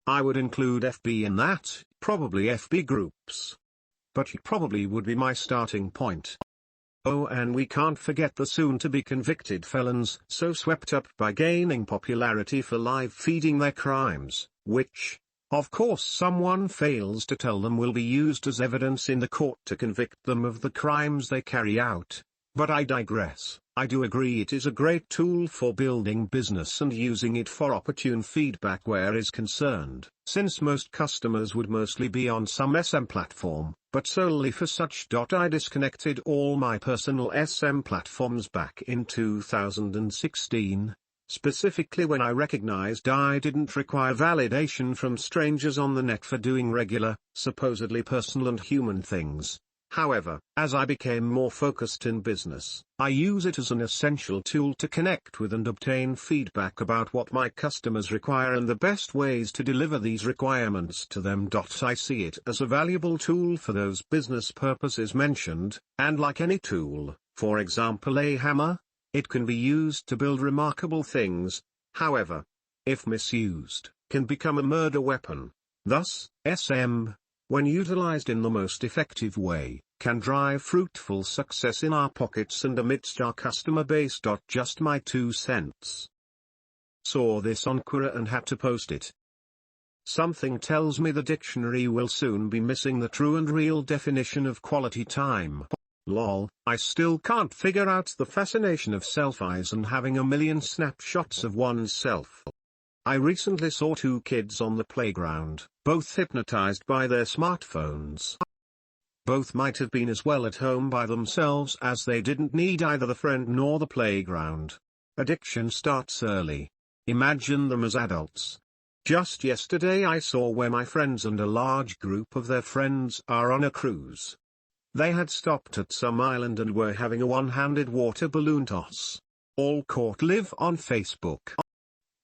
S1: I would include FB in that, probably FB groups. But you probably would be my starting point. Oh, and we can't forget the soon-to-be convicted felons so swept up by gaining popularity for live feeding their crimes, which, of course someone fails to tell them, will be used as evidence in the court to convict them of the crimes they carry out. But I digress. I do agree it is a great tool for building business and using it for opportune feedback where is concerned, since most customers would mostly be on some SM platform, but solely for such. I disconnected all my personal SM platforms back in 2016, specifically when I recognized I didn't require validation from strangers on the net for doing regular, supposedly personal and human things. However, as I became more focused in business, I use it as an essential tool to connect with and obtain feedback about what my customers require and the best ways to deliver these requirements to them. I see it as a valuable tool for those business purposes mentioned, and like any tool, for example a hammer, it can be used to build remarkable things. However, if misused, can become a murder weapon. Thus, SM, when utilized in the most effective way, can drive fruitful success in our pockets and amidst our customer base. Just my 2 cents. Saw this on Quora and had to post it. Something tells me the dictionary will soon be missing the true and real definition of quality time. Lol, I still can't figure out the fascination of selfies and having a million snapshots of oneself. I recently saw 2 kids on the playground, both hypnotized by their smartphones. Both might have been as well at home by themselves as they didn't need either the friend nor the playground. Addiction starts early. Imagine them as adults. Just yesterday I saw where my friends and a large group of their friends are on a cruise. They had stopped at some island and were having a one-handed water balloon toss. All caught live on Facebook.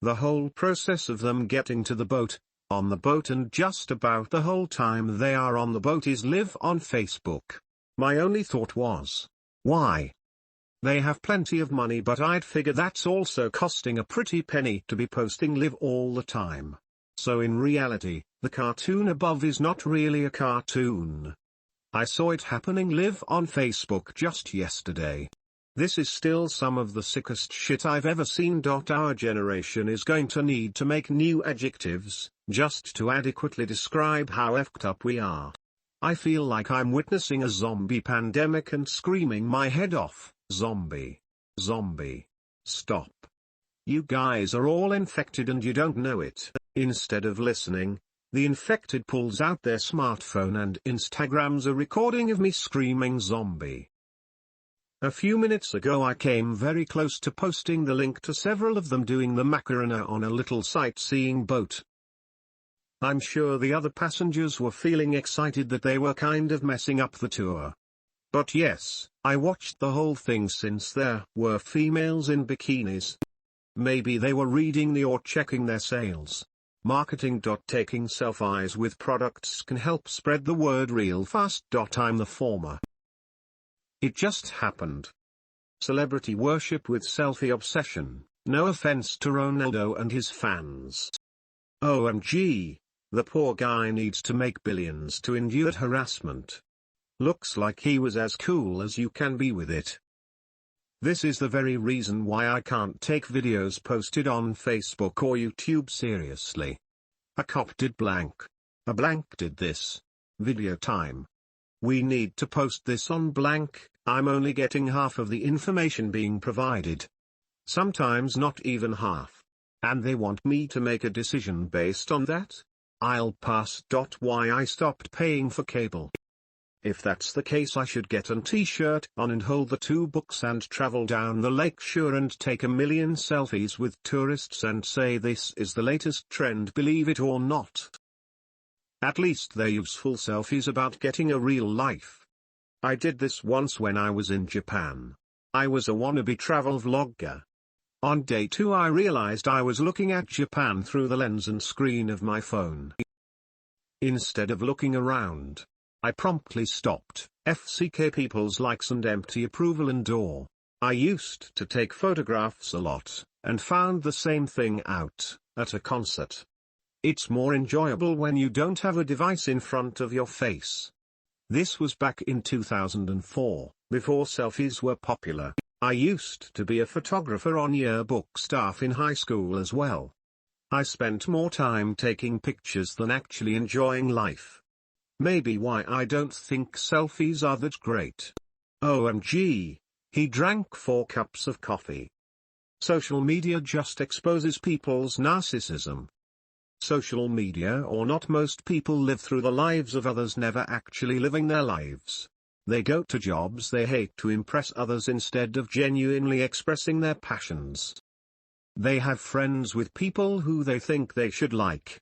S1: The whole process of them getting to the boat, on the boat and just about the whole time they are on the boat is live on Facebook. My only thought was, why? They have plenty of money, but I'd figure that's also costing a pretty penny to be posting live all the time. So in reality, the cartoon above is not really a cartoon. I saw it happening live on Facebook just yesterday. This is still some of the sickest shit I've ever seen. Our generation is going to need to make new adjectives, just to adequately describe how effed up we are. I feel like I'm witnessing a zombie pandemic and screaming my head off, zombie. Zombie. Stop. You guys are all infected and you don't know it. Instead of listening, the infected pulls out their smartphone and Instagrams a recording of me screaming zombie. A few minutes ago I came very close to posting the link to several of them doing the Macarena on a little sightseeing boat. I'm sure the other passengers were feeling excited that they were kind of messing up the tour. But yes, I watched the whole thing since there were females in bikinis. Maybe they were reading the or checking their sales. Marketing. Taking selfies with products can help spread the word real fast. I'm the former. It just happened. Celebrity worship with selfie obsession. No offense to Ronaldo and his fans. OMG, the poor guy needs to make billions to endure harassment. Looks like he was as cool as you can be with it. This is the very reason why I can't take videos posted on Facebook or YouTube seriously. A cop did blank. A blank did this. Video time. We need to post this on blank. I'm only getting half of the information being provided. Sometimes not even half. And they want me to make a decision based on that? I'll pass. Why I stopped paying for cable. If that's the case, I should get an t-shirt on and hold the 2 books and travel down the lake shore and take a million selfies with tourists and say this is the latest trend, believe it or not. At least they're useful selfies about getting a real life. I did this once when I was in Japan. I was a wannabe travel vlogger. On day 2 I realized I was looking at Japan through the lens and screen of my phone. Instead of looking around, I promptly stopped. FCK people's likes and empty approval and awe. I used to take photographs a lot, and found the same thing out, at a concert. It's more enjoyable when you don't have a device in front of your face. This was back in 2004, before selfies were popular. I used to be a photographer on yearbook staff in high school as well. I spent more time taking pictures than actually enjoying life. Maybe why I don't think selfies are that great. OMG, he drank 4 cups of coffee. Social media just exposes people's narcissism. Social media or not, most people live through the lives of others, never actually living their lives. They go to jobs they hate to impress others instead of genuinely expressing their passions. They have friends with people who they think they should like.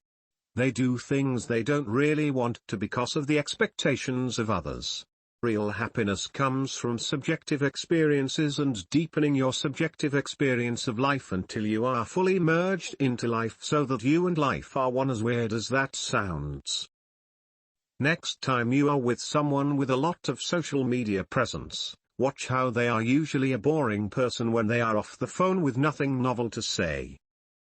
S1: They do things they don't really want to because of the expectations of others. Real happiness comes from subjective experiences and deepening your subjective experience of life until you are fully merged into life so that you and life are one, as weird as that sounds. Next time you are with someone with a lot of social media presence, watch how they are usually a boring person when they are off the phone with nothing novel to say.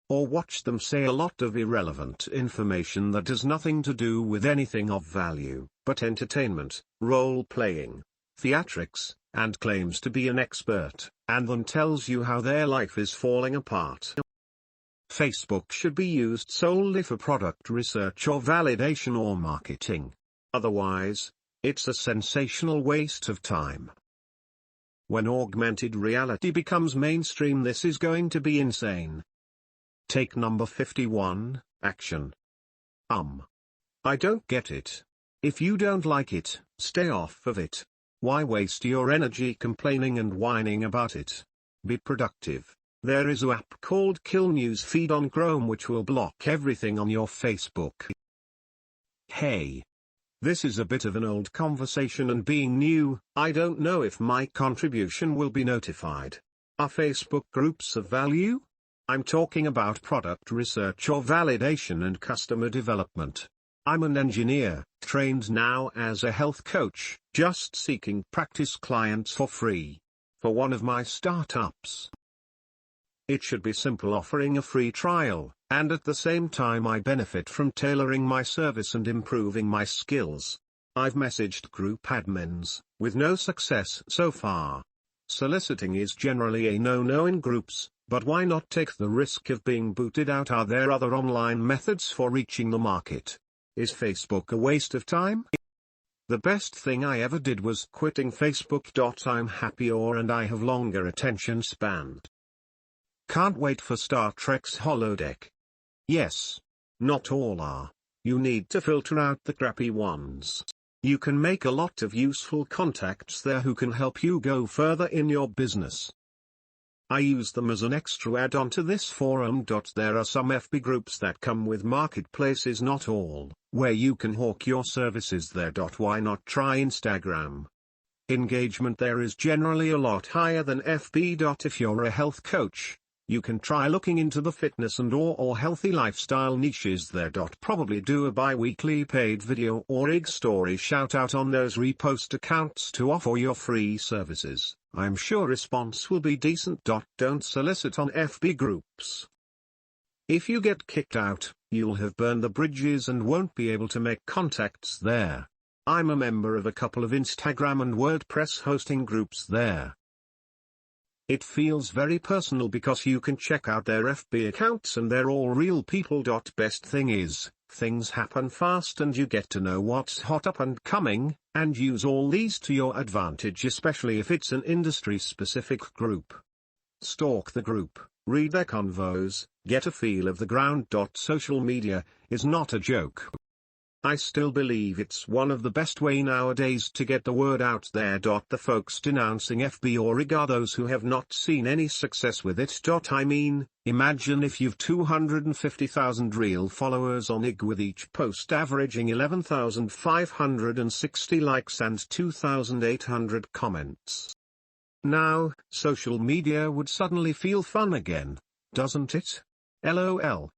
S1: Or watch them say a lot of irrelevant information that has nothing to do with anything of value, but entertainment, role-playing, theatrics, and claims to be an expert, and then tells you how their life is falling apart. Facebook should be used solely for product research or validation or marketing. Otherwise, it's a sensational waste of time. When augmented reality becomes mainstream, this is going to be insane. Take number 51, action. I don't get it. If you don't like it, stay off of it. Why waste your energy complaining and whining about it? Be productive. There is an app called Kill News Feed on Chrome which will block everything on your Facebook. Hey. This is a bit of an old conversation, and being new, I don't know if my contribution will be notified. Are Facebook groups of value? I'm talking about product research or validation and customer development. I'm an engineer, trained now as a health coach, just seeking practice clients for free. For one of my startups. It should be simple, offering a free trial, and at the same time I benefit from tailoring my service and improving my skills. I've messaged group admins, with no success so far. Soliciting is generally a no-no in groups, but why not take the risk of being booted out? Are there other online methods for reaching the market? Is Facebook a waste of time? The best thing I ever did was quitting Facebook. I'm happier and I have longer attention span. Can't wait for Star Trek's holodeck. Yes. Not all are. You need to filter out the crappy ones. You can make a lot of useful contacts there who can help you go further in your business. I use them as an extra add-on to this forum. There are some FB groups that come with marketplaces, not all, where you can hawk your services there. Why not try Instagram? Engagement there is generally a lot higher than FB. If you're a health coach, you can try looking into the fitness and or healthy lifestyle niches there. Probably do a bi-weekly paid video or IG story shout out on those repost accounts to offer your free services. I'm sure response will be decent. Don't solicit on FB groups. If you get kicked out, you'll have burned the bridges and won't be able to make contacts there. I'm a member of a couple of Instagram and WordPress hosting groups there. It feels very personal because you can check out their FB accounts and they're all real people. Best thing is, things happen fast and you get to know what's hot up and coming, and use all these to your advantage, especially if it's an industry-specific group. Stalk the group, read their convos, get a feel of the ground. Social media is not a joke. I still believe it's one of the best way nowadays to get the word out there. The folks denouncing FB or IG are those who have not seen any success with it. I mean, imagine if you've 250,000 real followers on IG with each post averaging 11,560 likes and 2,800 comments. Now, social media would suddenly feel fun again, doesn't it? LOL.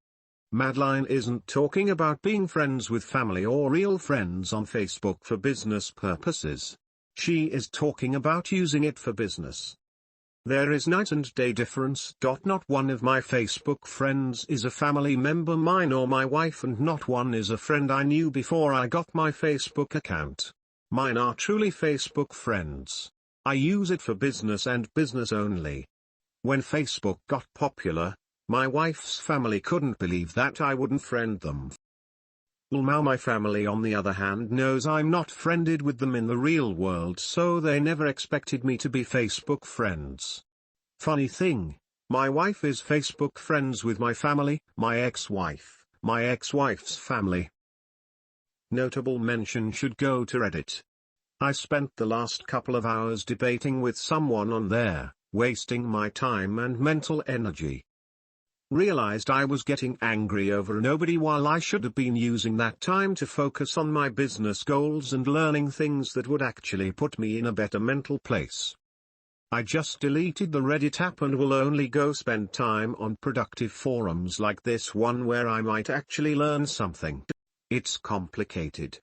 S1: Madeline isn't talking about being friends with family or real friends on Facebook for business purposes. She is talking about using it for business. There is night and day difference. Not one of my Facebook friends is a family member mine or my wife, and not one is a friend I knew before I got my Facebook account. Mine are truly Facebook friends. I use it for business and business only. When Facebook got popular, my wife's family couldn't believe that I wouldn't friend them. Now my family on the other hand knows I'm not friended with them in the real world, so they never expected me to be Facebook friends. Funny thing, my wife is Facebook friends with my family, my ex-wife's family. Notable mention should go to Reddit. I spent the last couple of hours debating with someone on there, wasting my time and mental energy. Realized I was getting angry over nobody while I should have been using that time to focus on my business goals and learning things that would actually put me in a better mental place. I just deleted the Reddit app and will only go spend time on productive forums like this one where I might actually learn something. It's complicated.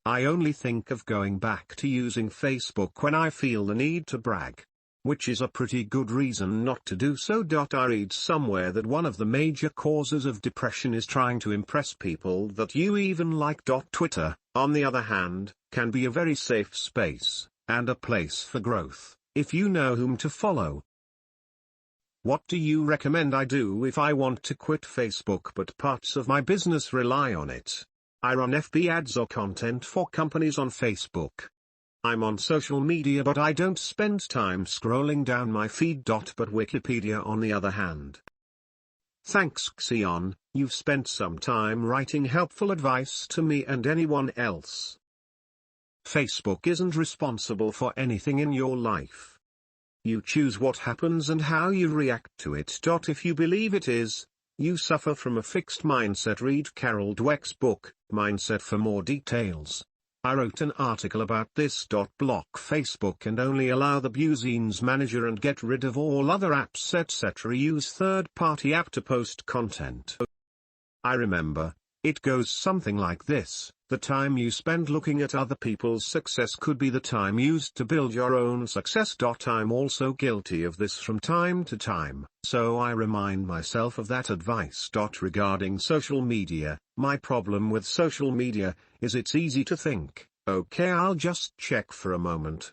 S1: I only think of going back to using Facebook when I feel the need to brag. Which is a pretty good reason not to do so. I read somewhere that one of the major causes of depression is trying to impress people that you even like. Twitter, on the other hand, can be a very safe space, and a place for growth, if you know whom to follow. What do you recommend I do if I want to quit Facebook but parts of my business rely on it? I run FB ads or content for companies on Facebook. I'm on social media but I don't spend time scrolling down my feed. But Wikipedia on the other hand. Thanks Xion, you've spent some time writing helpful advice to me and anyone else. Facebook isn't responsible for anything in your life. You choose what happens and how you react to it. If you believe it is, you suffer from a fixed mindset. Read Carol Dweck's book, Mindset, for more details. I wrote an article about this. Block Facebook and only allow the Buzine's manager and get rid of all other apps etc. Use third-party app to post content. I remember, it goes something like this: the time you spend looking at other people's success could be the time used to build your own success. I'm also guilty of this from time to time, so I remind myself of that advice. Regarding social media, my problem with social media is it's easy to think, okay, I'll just check for a moment.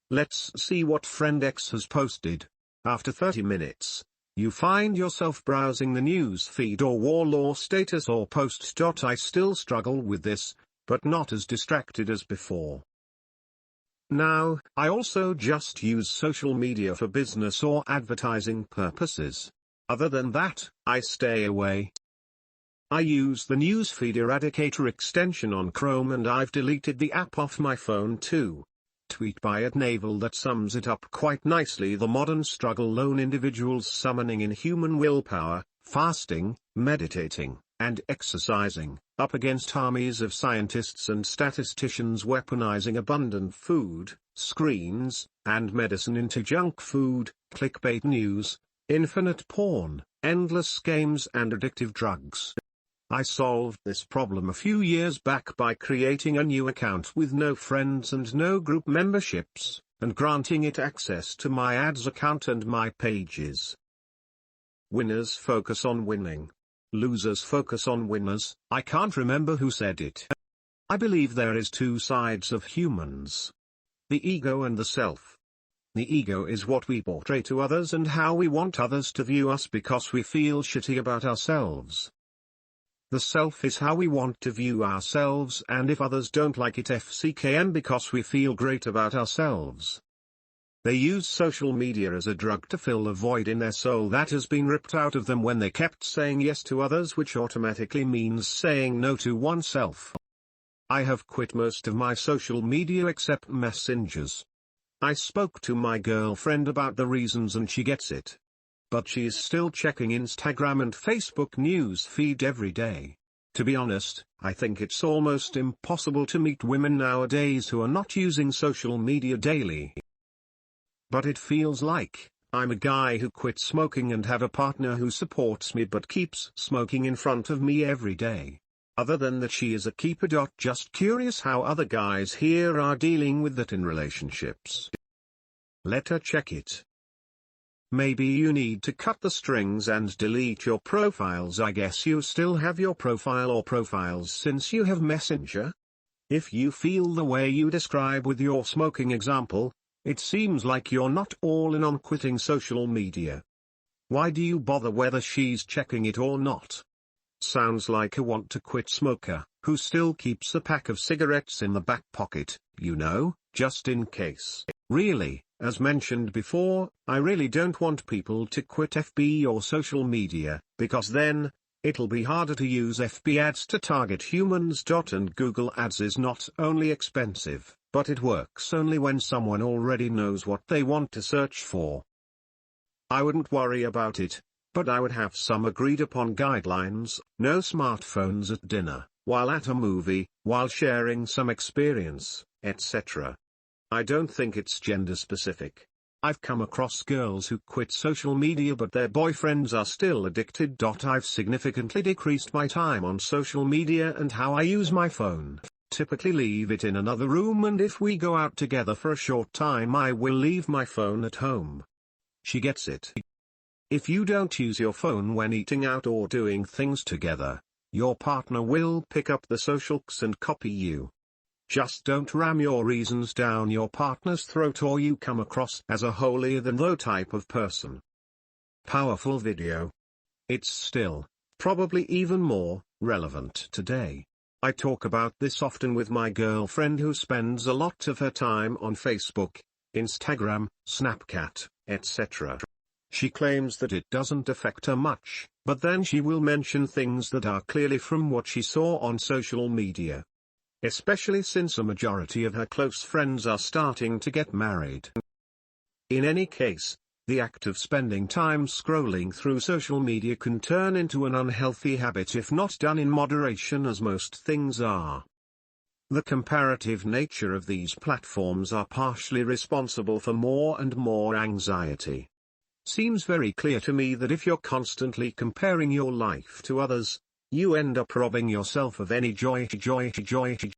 S1: Let's see what friend X has posted. After 30 minutes, you find yourself browsing the news feed or wall or status or post. I still struggle with this, but not as distracted as before. Now, I also just use social media for business or advertising purposes. Other than that, I stay away. I use the newsfeed eradicator extension on Chrome and I've deleted the app off my phone too. Tweet by @Naval that sums it up quite nicely: the modern struggle, lone individuals summoning inhuman willpower, fasting, meditating, and exercising, up against armies of scientists and statisticians weaponizing abundant food, screens, and medicine into junk food, clickbait news, infinite porn, endless games and addictive drugs. I solved this problem a few years back by creating a new account with no friends and no group memberships, and granting it access to my ads account and my pages. Winners focus on winning. Losers focus on winners. I can't remember who said it. I believe there is two sides of humans: the ego and the self. The ego is what we portray to others and how we want others to view us because we feel shitty about ourselves. The self is how we want to view ourselves, and if others don't like it, FCKM, because we feel great about ourselves. They use social media as a drug to fill a void in their soul that has been ripped out of them when they kept saying yes to others, which automatically means saying no to oneself. I have quit most of my social media except messengers. I spoke to my girlfriend about the reasons and she gets it. But she's still checking Instagram and Facebook news feed every day. To be honest, I think it's almost impossible to meet women nowadays who are not using social media daily. But it feels like I'm a guy who quit smoking and have a partner who supports me but keeps smoking in front of me every day. Other than that, she is a keeper. Just curious how other guys here are dealing with that in relationships. Let her check it. Maybe you need to cut the strings and delete your profiles. I guess you still have your profile or profiles since you have Messenger. If you feel the way you describe with your smoking example, it seems like you're not all in on quitting social media. Why do you bother whether she's checking it or not? Sounds like a want to quit smoker, who still keeps a pack of cigarettes in the back pocket, just in case. Really, as mentioned before, I really don't want people to quit FB or social media, because then, it'll be harder to use FB ads to target humans. And Google Ads is not only expensive, but it works only when someone already knows what they want to search for. I wouldn't worry about it, but I would have some agreed upon guidelines: no smartphones at dinner, while at a movie, while sharing some experience, etc. I don't think it's gender specific. I've come across girls who quit social media but their boyfriends are still addicted. I've significantly decreased my time on social media and how I use my phone. Typically leave it in another room, and if we go out together for a short time I will leave my phone at home. She gets it. If you don't use your phone when eating out or doing things together, your partner will pick up the socials and copy you. Just don't ram your reasons down your partner's throat or you come across as a holier-than-thou type of person. Powerful video. It's still, probably even more, relevant today. I talk about this often with my girlfriend who spends a lot of her time on Facebook, Instagram, Snapchat, etc. She claims that it doesn't affect her much, but then she will mention things that are clearly from what she saw on social media. Especially since a majority of her close friends are starting to get married. In any case, the act of spending time scrolling through social media can turn into an unhealthy habit if not done in moderation, as most things are. The comparative nature of these platforms are partially responsible for more and more anxiety. Seems very clear to me that if you're constantly comparing your life to others, you end up robbing yourself of any joy.